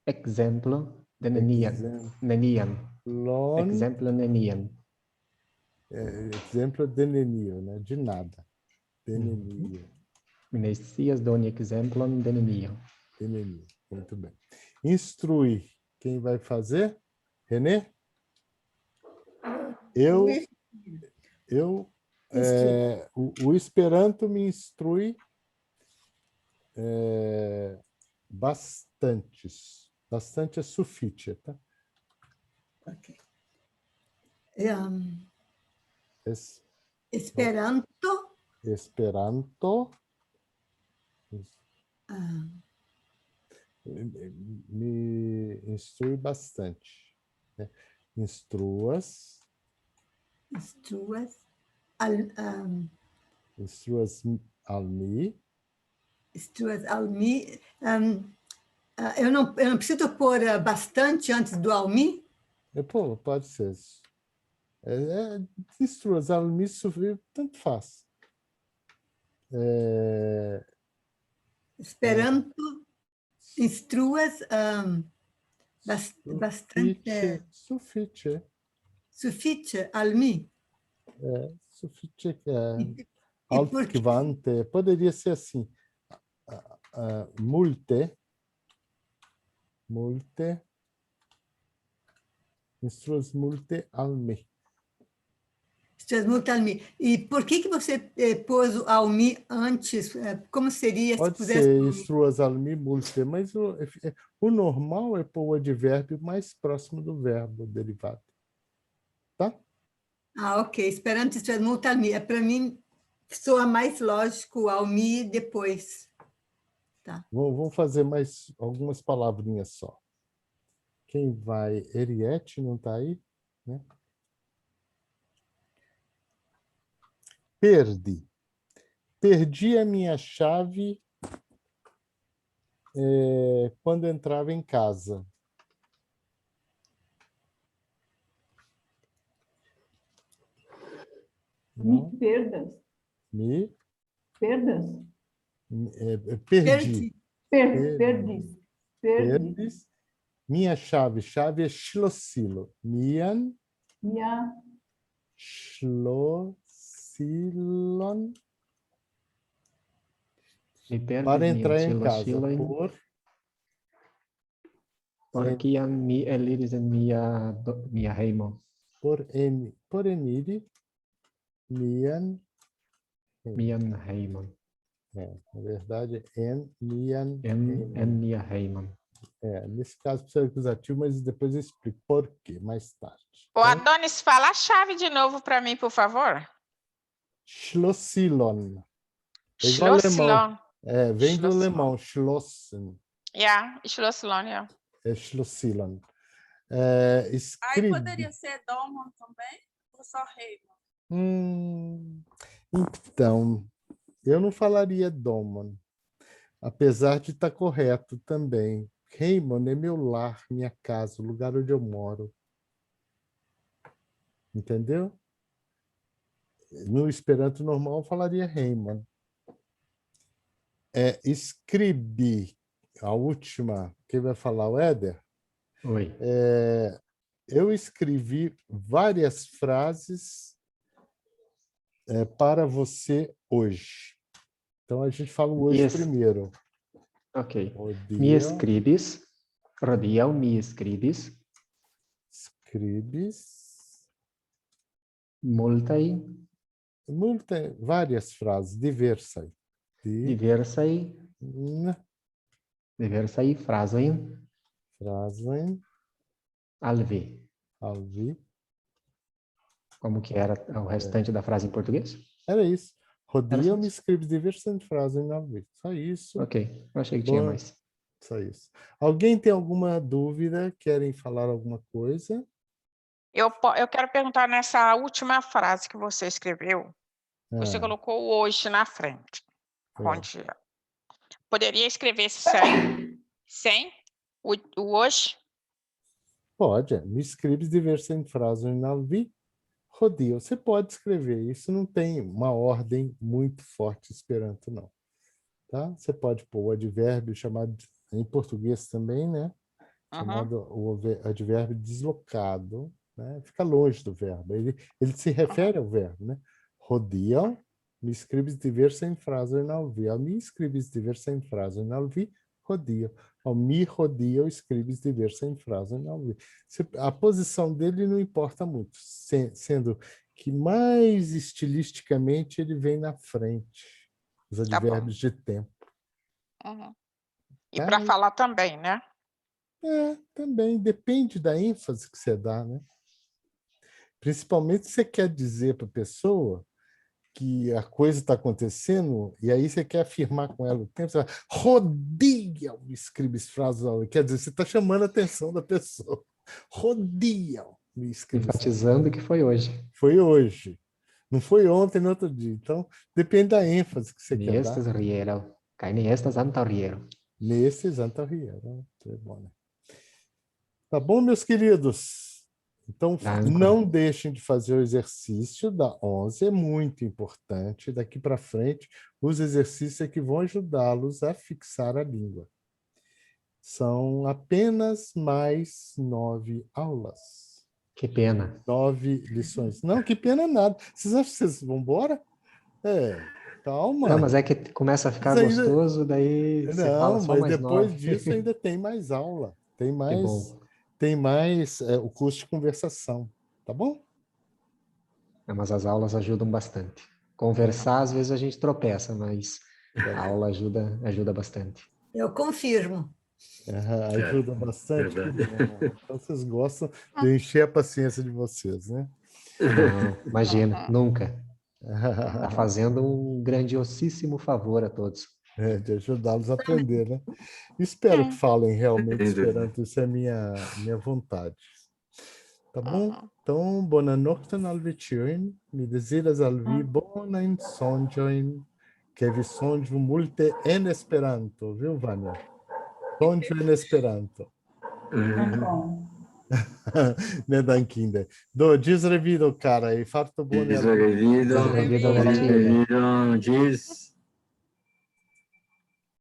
exemplo de neniam. Exemplo neniam. Exemplo de nenio, né? De nada. De nenio. Minesticias doni exemplum de nenio. Muito bem. Instruir. Quem vai fazer? René? O Esperanto me instrui bastantes. Bastante é suficie, tá? Ok. Esperanto. Esperanto. Me instrui bastante. Né? Instruas al mi. Instruas al mi. Eu não preciso pôr bastante antes do al mi? Pode ser. Instruas al mi, tanto faz. Esperanto. Instruas bastante. Suficie. Suficie al mi. Suficie altquivante. Poderia ser assim. Multe. Instruas multe al mi. Instruas multe al mi. E por que você pôs o al mi antes? Como seria Pode se pudesse... ser instruas al mi multe, mas o normal é pôr o advérbio mais próximo do verbo derivado. Tá? Ok. Esperanto instruas multe al mi. Para mim, soa mais lógico ao mi depois. Tá. Vamos fazer mais algumas palavrinhas só. Quem vai? Eriette não está aí? Né? Perdi a minha chave quando entrava em casa. Me perdas. Perdas. Perdi. Perdis. Minha chave é schlossilo. Mian schlossilon. Para entrar em casa. Porque mi eliris en mia hejmo. Por eniri mian hejmon. Na verdade, en mian mia hejmon. Nesse caso precisa de acusativo, mas depois eu explico por quê, mais tarde. O Adonis, fala a chave de novo para mim, por favor. Schlossilon. Schlossilon. Vem do alemão, Schlossen. Schlossilon, Schlossilon. Aí poderia ser Domon também, ou só Reimon? Então, eu não falaria Domon, apesar de estar correto também. Reimon é meu lar, minha casa, o lugar onde eu moro. Entendeu? No Esperanto normal, eu falaria Reimon. Escrevi, a última, quem vai falar? O Éder? Oi. Eu escrevi várias frases para você hoje. Então, a gente fala hoje primeiro. Ok. Mi escribis. Rodiau mi escribis. Multaj. Várias frases. Diversaj. Diversaj frazojn. Al vi. Como que era o restante da frase em português? Era isso. Rodiam me escreves diversas frases al vi. Só isso. Ok. Eu achei que tinha mais. Só isso. Alguém tem alguma dúvida? Querem falar alguma coisa? Eu quero perguntar nessa última frase que você escreveu. Você colocou o hoje na frente. Onde poderia escrever sem o hoje? Pode. Me escreves diversas frases al vi. Rodio. Você pode escrever. Isso não tem uma ordem muito forte Esperanto, não. Tá? Você pode pôr o advérbio chamado, em português também, né? Chamado o advérbio deslocado. Né? Fica longe do verbo. Ele se refere ao verbo. Né? Rodiam, me escreves diversas frases al vi. Me escreves diversas frases al vi, rodio. ao mi rodio escribes diversa em frase. A posição dele não importa muito, sendo que mais estilisticamente ele vem na frente, os advérbios de tempo. Uhum. E para falar também, né? Também depende da ênfase que você dá, né? Principalmente se você quer dizer para a pessoa que a coisa está acontecendo e aí você quer afirmar com ela o tempo, você vai, rodiam, escreves frases, quer dizer, você está chamando a atenção da pessoa. Rodiam, enfatizando que foi hoje. Foi hoje. Não foi ontem, no outro dia. Então, depende da ênfase que você quer dar. Nestes rieram. Cai nestas antaurieram. Nestes antaurieram. Tá bom, meus queridos? Então, não deixem de fazer o exercício da 11, é muito importante. Daqui para frente, os exercícios é que vão ajudá-los a fixar a língua. São apenas mais 9 aulas. Que pena. 9 lições. Não, que pena nada. Vocês acham que vocês vão embora? Calma. Não, mas é que começa a ficar gostoso, daí você fala só mas mais depois 9. disso ainda tem mais aula. Tem mais o curso de conversação. Tá bom? Mas as aulas ajudam bastante. Conversar, às vezes a gente tropeça, mas a aula ajuda bastante. Eu confirmo. Ajuda bastante. Então vocês gostam de encher a paciência de vocês, né? Não, imagina, nunca. Está fazendo um grandiosíssimo favor a todos. De ajudá-los a aprender, né? Espero que falem realmente Esperanto, isso é minha vontade. Tá bom? Então, boa noite al vecion, mi deziras al vi bonajn sonĝojn, ke vi sonĝu multe en Esperanto, viu, Vânia? Sonĝu en Esperanto. Ne dankinde. Do ĝis revido, karaj, farto bone. Ĝis revido, ĝis